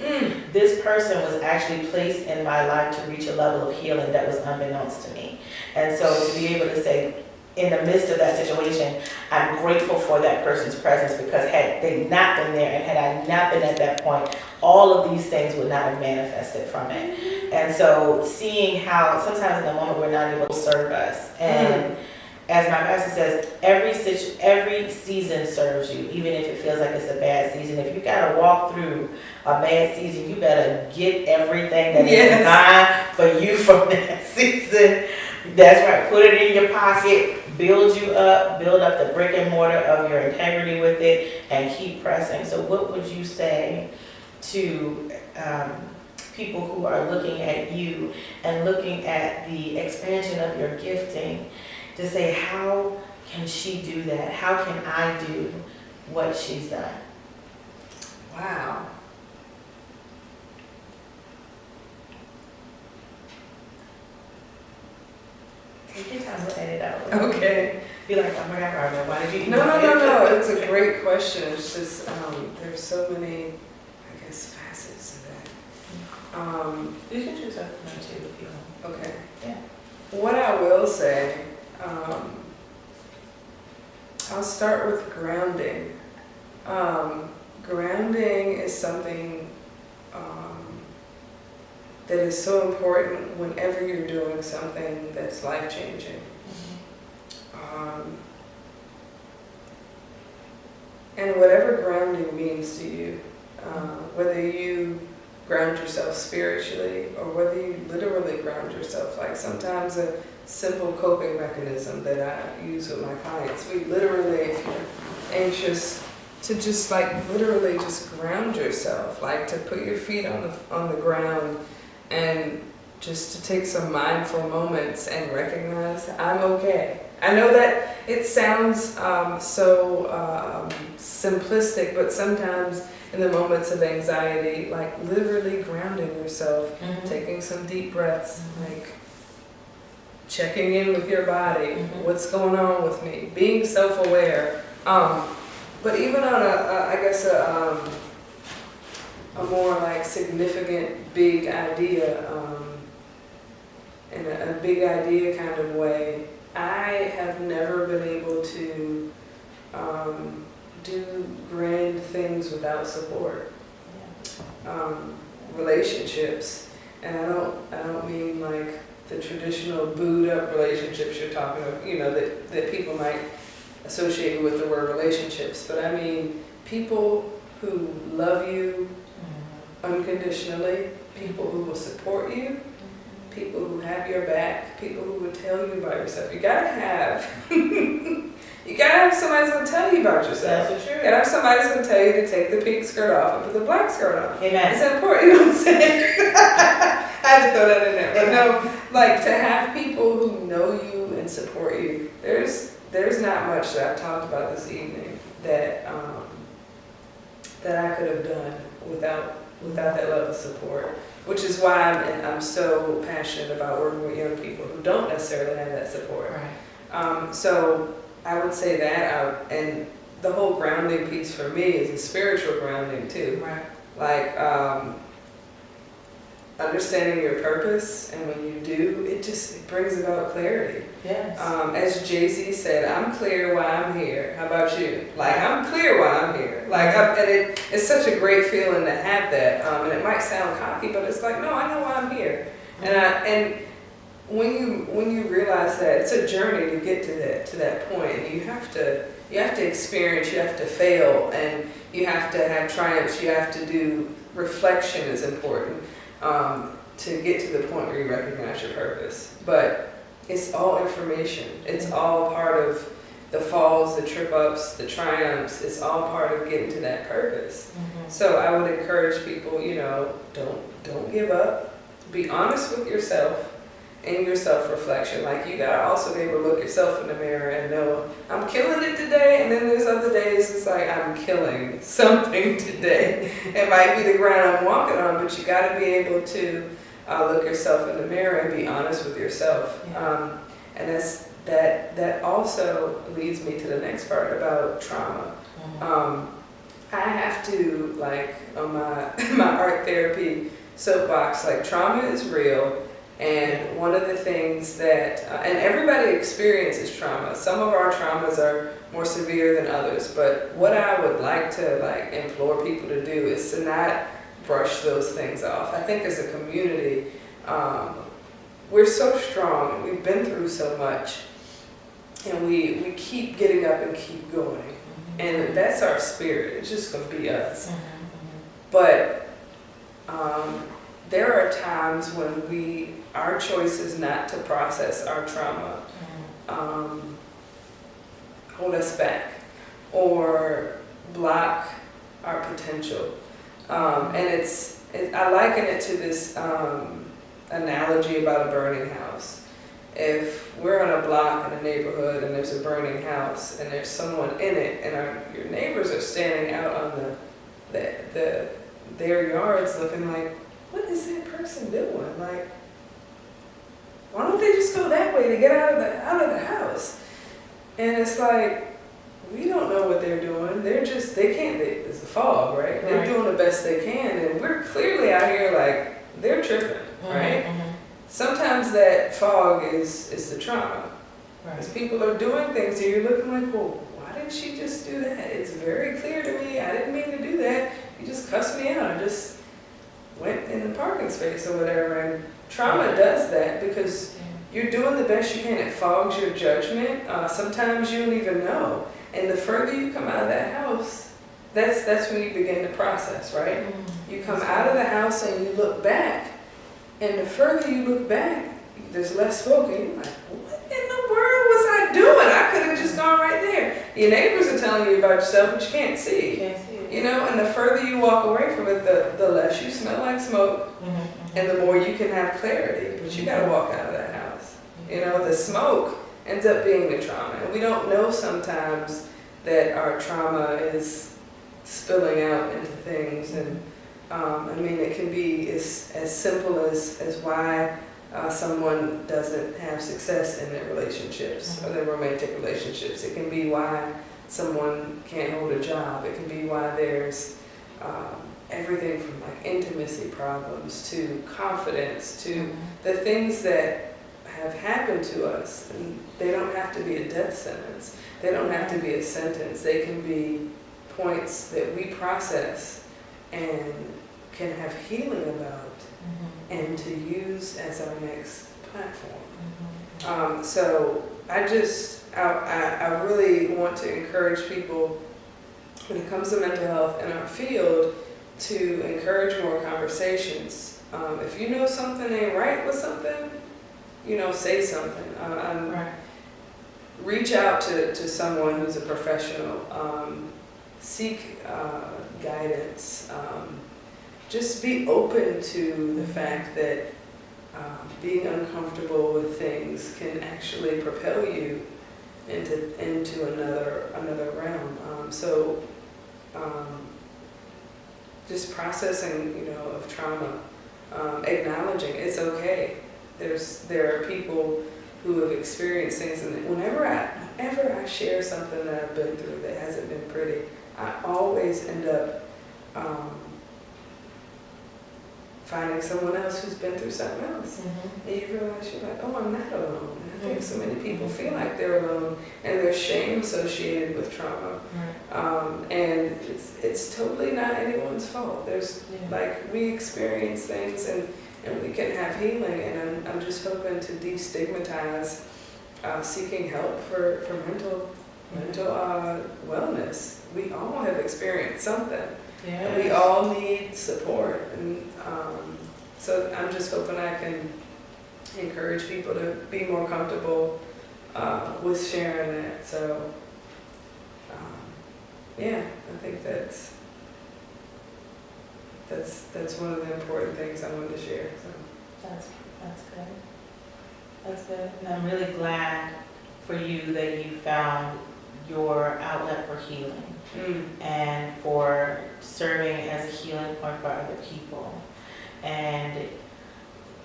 this person was actually placed in my life to reach a level of healing that was unbeknownst to me. And so to be able to say, in the midst of that situation, I'm grateful for that person's presence, because had they not been there and had I not been at that point, all of these things would not have manifested from it. And so seeing how sometimes in the moment we're not able to serve us. And as my pastor says, every season serves you, even if it feels like it's a bad season. If you got to walk through a bad season, you better get everything that is designed for you from that season. That's right. Put it in your pocket, build you up, build up the brick and mortar of your integrity with it, and keep pressing. So what would you say to people who are looking at you and looking at the expansion of your gifting, to say, how can she do that? How can I do what she's done? Wow. Take your time, we'll edit out. Okay. Be like, oh my God, Barbara, why did you No. It's a great question. It's just, there's so many, I guess, facets to that. You can choose something too if you want. Okay. Yeah. What I will say, I'll start with grounding. Grounding is something that is so important whenever you're doing something that's life-changing. And whatever grounding means to you, whether you ground yourself spiritually or whether you literally ground yourself, like sometimes a simple coping mechanism that I use with my clients, we literally, if you're anxious, to just like literally just ground yourself, like to put your feet on the ground and just to take some mindful moments and recognize I'm okay. I know that it sounds so simplistic, but sometimes in the moments of anxiety, like literally grounding yourself, taking some deep breaths, like checking in with your body, what's going on with me, being self-aware. But even on a more like significant big idea, in a big idea kind of way, I have never been able to do grand things without support. Relationships, and I don't mean like the traditional booed up relationships you're talking about, that people might associate with the word relationships, but I mean people who love you unconditionally, people who will support you, people who have your back, people who will tell you about yourself. You gotta have somebody who's gonna tell you about yourself. That's true. You gotta have somebody who's gonna tell you to take the pink skirt off and put the black skirt on. Amen. It's important, you know what I'm saying? I had to throw that in there. But no, like to have people who know you and support you. There's not much that I've talked about this evening that I could have done without that level of support. Which is why I'm so passionate about working with young people who don't necessarily have that support. Right. So I would say that, and the whole grounding piece for me is a spiritual grounding too. Right. Like understanding your purpose, and when you do, it brings about clarity. Yes. As Jay-Z said, I'm clear why I'm here. How about you? Like, I'm clear why I'm here. Like, and it's such a great feeling to have that. And it might sound cocky, but it's like, no, I know why I'm here. And when you realize that, it's a journey to get to that point, and you have to experience, you have to fail, and you have to have triumphs. You have to do reflection is important. To get to the point where you recognize your purpose. But it's all information. It's all part of the falls, the trip-ups, the triumphs. It's all part of getting to that purpose. So I would encourage people, don't give up. Be honest with yourself in your self-reflection. Like, you gotta also be able to look yourself in the mirror and know, I'm killing it today, and then there's other days it's like, I'm killing something today. It might be the ground I'm walking on, but you gotta be able to look yourself in the mirror and be honest with yourself. Yeah. And that also leads me to the next part about trauma. I have to, like, on my art therapy soapbox, like, trauma is real. And one of the things that, and everybody experiences trauma. Some of our traumas are more severe than others, but what I would like to implore people to do is to not brush those things off. I think as a community, we're so strong, and we've been through so much, and we keep getting up and keep going. And that's our spirit. It's just going to be us. But there are times when our choice is not to process our trauma, hold us back, or block our potential. And I liken it to this analogy about a burning house. If we're on a block in a neighborhood and there's a burning house and there's someone in it, and your neighbors are standing out on their yards looking like, what is that person doing? Like, why don't they just go that way to get out of the house? And it's like, we don't know what they're doing. It's the fog, right? They're doing the best they can, and we're clearly out here like, they're tripping, right? Sometimes that fog is the trauma. Because people are doing things and you're looking like, well, why did she just do that? It's very clear to me, I didn't mean to do that. You just cussed me out. I just went in the parking space or whatever. And trauma does that because you're doing the best you can. It fogs your judgment. Sometimes you don't even know. And the further you come out of that house, that's when you begin to process, right? You come out of the house and you look back, and the further you look back, there's less smoke, and you're like, what in the world was I doing? I could have just gone right there. Your neighbors are telling you about yourself, but you can't see. And the further you walk away from it, the less you smell like smoke, and the more you can have clarity. But you got to walk out of that house. The smoke ends up being the trauma, and we don't know sometimes that our trauma is spilling out into things. And it can be as simple as why someone doesn't have success in their relationships or their romantic relationships. It can be why someone can't hold a job. It can be why there's everything from like intimacy problems to confidence to the things that have happened to us. And they don't have to be a death sentence. They don't have to be a sentence. They can be points that we process and can have healing about and to use as our next platform. So I really want to encourage people when it comes to mental health in our field to encourage more conversations. If you know something ain't right with something, say something. Reach out to someone who's a professional. Seek guidance. Just be open to the fact that being uncomfortable with things can actually propel you into another realm. Just processing, of trauma, acknowledging it's okay. There are people who have experienced things, and whenever I share something that I've been through that hasn't been pretty, I always end up finding someone else who's been through something else. And you realize you're like, oh, I'm not alone. And I think so many people feel like they're alone, and there's shame associated with trauma. And it's totally not anyone's fault. There's like, we experience things, and we can have healing, and I'm just hoping to destigmatize seeking help for mental wellness. We all have experienced something. And we all need support, and so I'm just hoping I can encourage people to be more comfortable with sharing that. So I think that's one of the important things I wanted to share. So That's good. That's good. And I'm really glad for you that you found your outlet for healing and for serving as a healing point for other people, and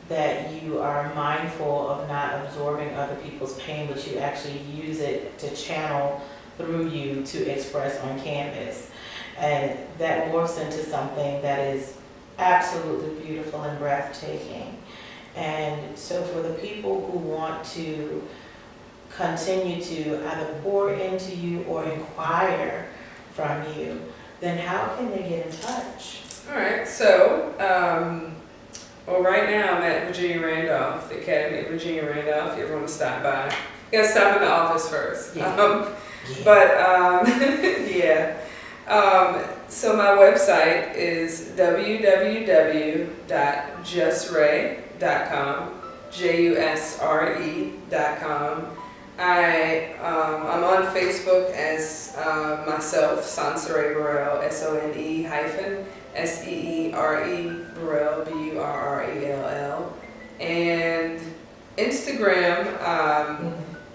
that you are mindful of not absorbing other people's pain, but you actually use it to channel through you to express on canvas. And that morphs into something that is absolutely beautiful and breathtaking. And so for the people who want to continue to either pour into you or inquire from you, then how can they get in touch? all right, so right now I'm at Virginia Randolph, the Academy at Virginia Randolph. If you ever want to stop by, you gotta stop in the office first. So my website is www.jusre.com, jusre.com. I'm on Facebook as myself, Sone-Seere Burrell, SONE-SEERE Burrell, BURRELL, and Instagram.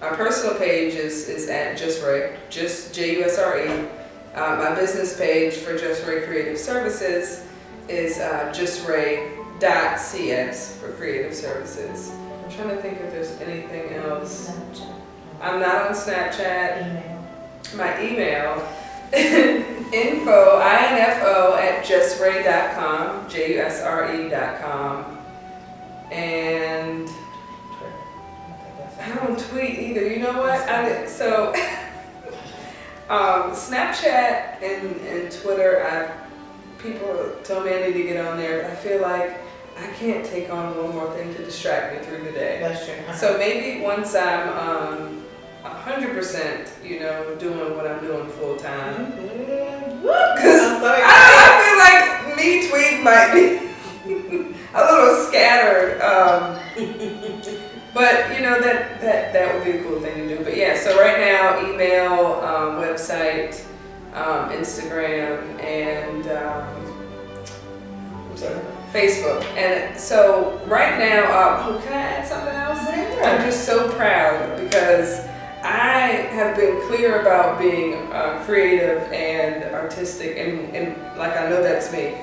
My personal page is at Jusre, just JUSRE. My business page for Jusre Creative Services is jusre.cs for creative services. I'm trying to think if there's anything else. I'm not on Snapchat. My email, info at jusre.com, jusre.com. And I don't tweet either. You know what? Snapchat and Twitter, people tell me I need to get on there, but I feel like I can't take on one more thing to distract me through the day. That's true. So maybe once I'm 100%, doing what I'm doing full time, because I feel like me tweeting might be a little scattered. But that would be a cool thing to do. But yeah, so right now, email, website, Instagram, and Facebook. And so right now, can I add something else? I'm just so proud because I have been clear about being creative and artistic, and like I know that's me.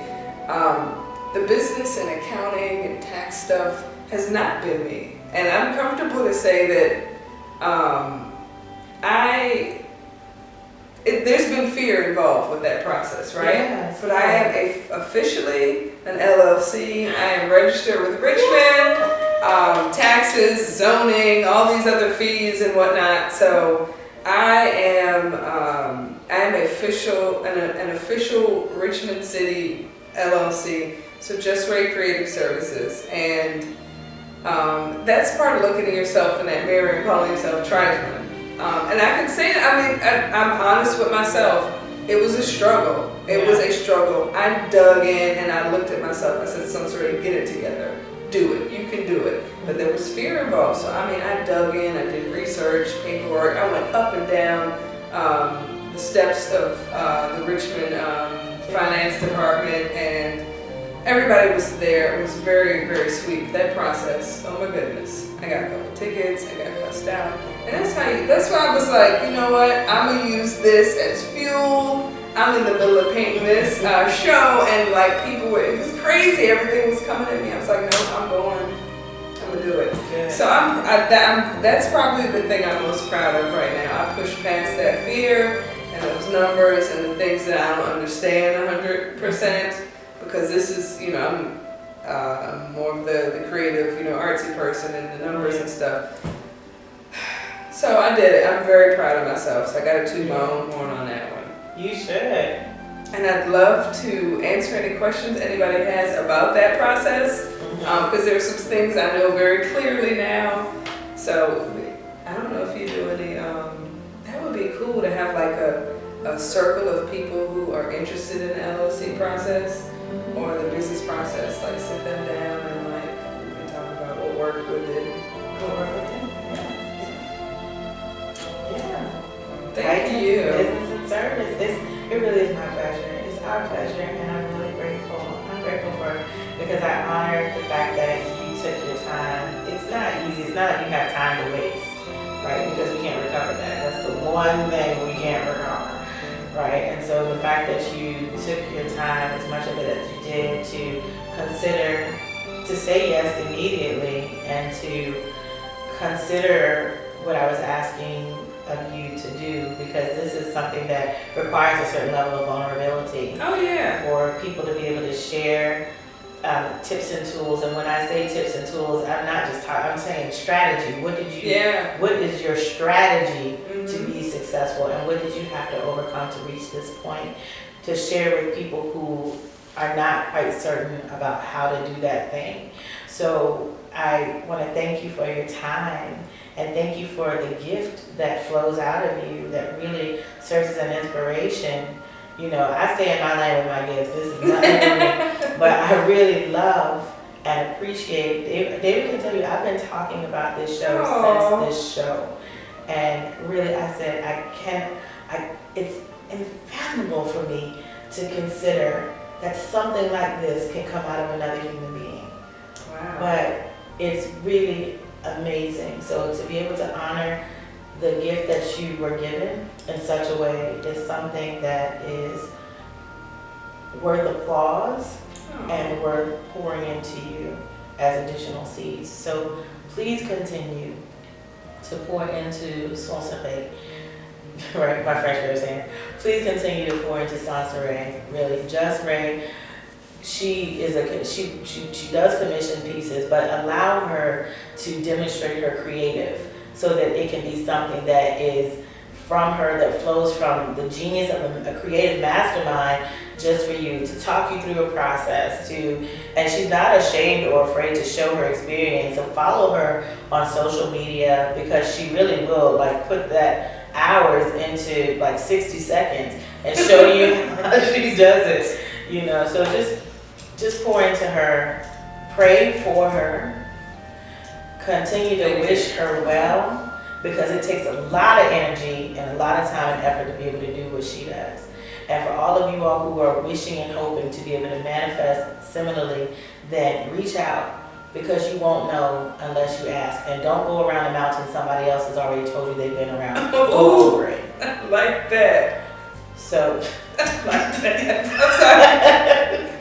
The business and accounting and tax stuff has not been me. And I'm comfortable to say that there's been fear involved with that process, right? Yes, but I am officially an LLC. I am registered with Richmond, taxes, zoning, all these other fees and whatnot. So I am an official Richmond City LLC. So Jusre Creative Services, and that's part of looking at yourself in that mirror and calling yourself trifling. And I can say that, I'm honest with myself. It was a struggle. It was a struggle. I dug in and I looked at myself. I said, Sone-Seere, get it together. Do it. You can do it. But there was fear involved. So, I dug in. I did research, paperwork. I went up and down the steps of the Richmond Finance Department, and everybody was there. It was very, very sweet. That process, oh my goodness. I got a couple tickets, I got cussed out. And that's why I was like, you know what? I'm gonna use this as fuel. I'm in the middle of painting this show, and like it was crazy. Everything was coming at me. I was like, no, I'm gonna do it. Good. So that's probably the thing I'm most proud of right now. I pushed past that fear and those numbers and the things that I don't understand 100%. Because this is, more of the creative, artsy person and the numbers and stuff. So I did it. I'm very proud of myself. So I got to toot my own horn on that one. You should. And I'd love to answer any questions anybody has about that process, because there's some things I know very clearly now. So I don't know if you do any, that would be cool to have like a circle of people who are interested in the LLC process or the business process, like sit them down and like we can talk about what worked, what didn't. Yeah. Thank you. Business and service. It really is my pleasure. It's our pleasure, and I'm really grateful. I'm grateful because I honor the fact that you took your time. It's not easy. It's not like you have time to waste, right? Because we can't recover that. That's the one thing we can't recover, right? And so the fact that you took your time, as much of it as you did, to consider, to say yes immediately, and to consider what I was asking of you to do, because this is something that requires a certain level of vulnerability. Oh yeah. For people to be able to share tips and tools. And when I say tips and tools, I'm not just talking, I'm saying strategy. What is your strategy to be successful, and what did you have to overcome to reach this point, to share with people who are not quite certain about how to do that thing. So I want to thank you for your time. And thank you for the gift that flows out of you that really serves as an inspiration. I stay in my lane with my gifts. This is nothing for me. But I really love and appreciate, David can tell you, I've been talking about this show since this show. And really, I said, it's unfathomable for me to consider that something like this can come out of another human being. Wow. But it's really amazing. So to be able to honor the gift that you were given in such a way is something that is worth applause and worth pouring into you as additional seeds. So please continue to pour into Sone-Seere. Right, my French way of saying it. Please continue to pour into Sone-Seere. Really, Jusre. She does commission pieces, but allow her to demonstrate her creative so that it can be something that is from her, that flows from the genius of a creative mastermind just for you, to talk you through a process, and she's not ashamed or afraid to show her experience. So follow her on social media, because she really will put that hours into 60 seconds and show you how she does it. So just pour into her, pray for her, continue to wish her well, because it takes a lot of energy and a lot of time and effort to be able to do what she does. And for all of you all who are wishing and hoping to be able to manifest similarly, then reach out, because you won't know unless you ask. And don't go around the mountain somebody else has already told you they've been around. Go over it. Like that. So, like that. I'm sorry.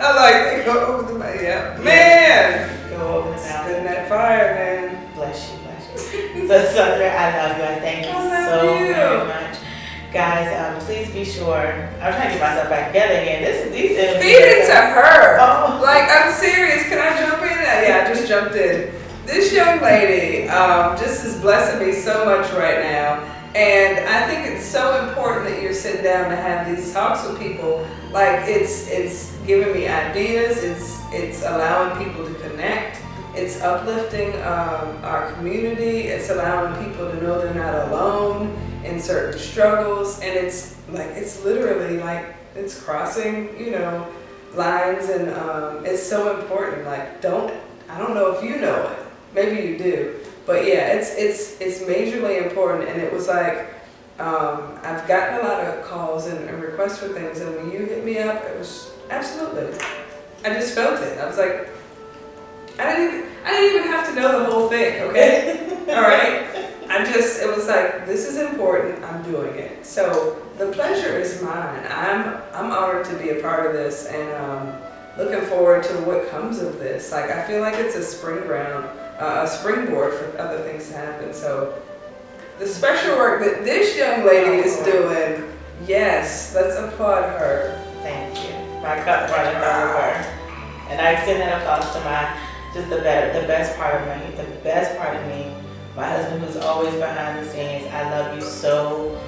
I like to go over the mountain. Yeah. Man! Go over the mountain. Spin that fire, man. Bless you, bless you. So, Sandra, I love you, and thank you so very much. Guys, please be sure. I'm trying to get myself back together again. These feed it to her. Oh. I'm serious. Can I jump in? Yeah, I just jumped in. This young lady just is blessing me so much right now. And I think it's so important that you're sitting down to have these talks with people. It's giving me ideas. It's allowing people to connect. It's uplifting our community. It's allowing people to know they're not alone in certain struggles. And it's literally it's crossing, lines, and it's so important. I don't know if you know it. Maybe you do. But yeah, it's majorly important. And it was I've gotten a lot of calls and requests for things, and when you hit me up, it was absolutely. I just felt it. I was like, I didn't even have to know the whole thing, okay? All right? It was this is important, I'm doing it. So the pleasure is mine. I'm honored to be a part of this, and looking forward to what comes of this. I feel like it's a springboard for other things to happen. So the special work that this young lady is doing, yes, let's applaud her. Thank you. My cup running over. And I extend that applause to the best part of me, my husband who's always behind the scenes. I love you so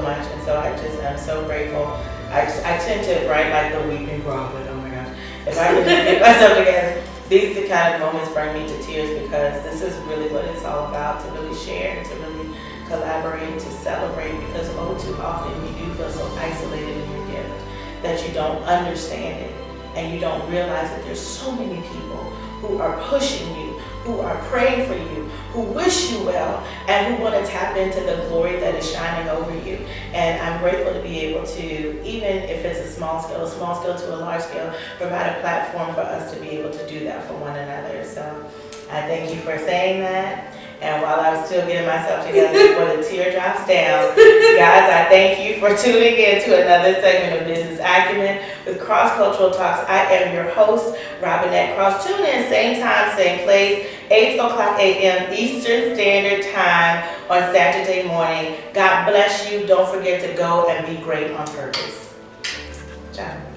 much, and so I'm so grateful. I tend to write like the weeping prophet. Oh my gosh! If I could just get myself together, these the kind of moments bring me to tears, because this is really what it's all about, to really share, to really collaborate, to celebrate, because too often you do feel so isolated in your gift that you don't understand it, and you don't realize that there's so many people who are pushing you, who are praying for you, who wish you well, and who want to tap into the glory that is shining over you. And I'm grateful to be able to, even if it's a small scale to a large scale, provide a platform for us to be able to do that for one another. So I thank you for saying that. And while I was still getting myself together before the tear drops down, guys, I thank you for tuning in to another segment of Business Acumen with Cross Cultural Talks. I am your host, Robinette Cross. Tune in, same time, same place, 8 o'clock a.m. Eastern Standard Time on Saturday morning. God bless you. Don't forget to go and be great on purpose. Ciao.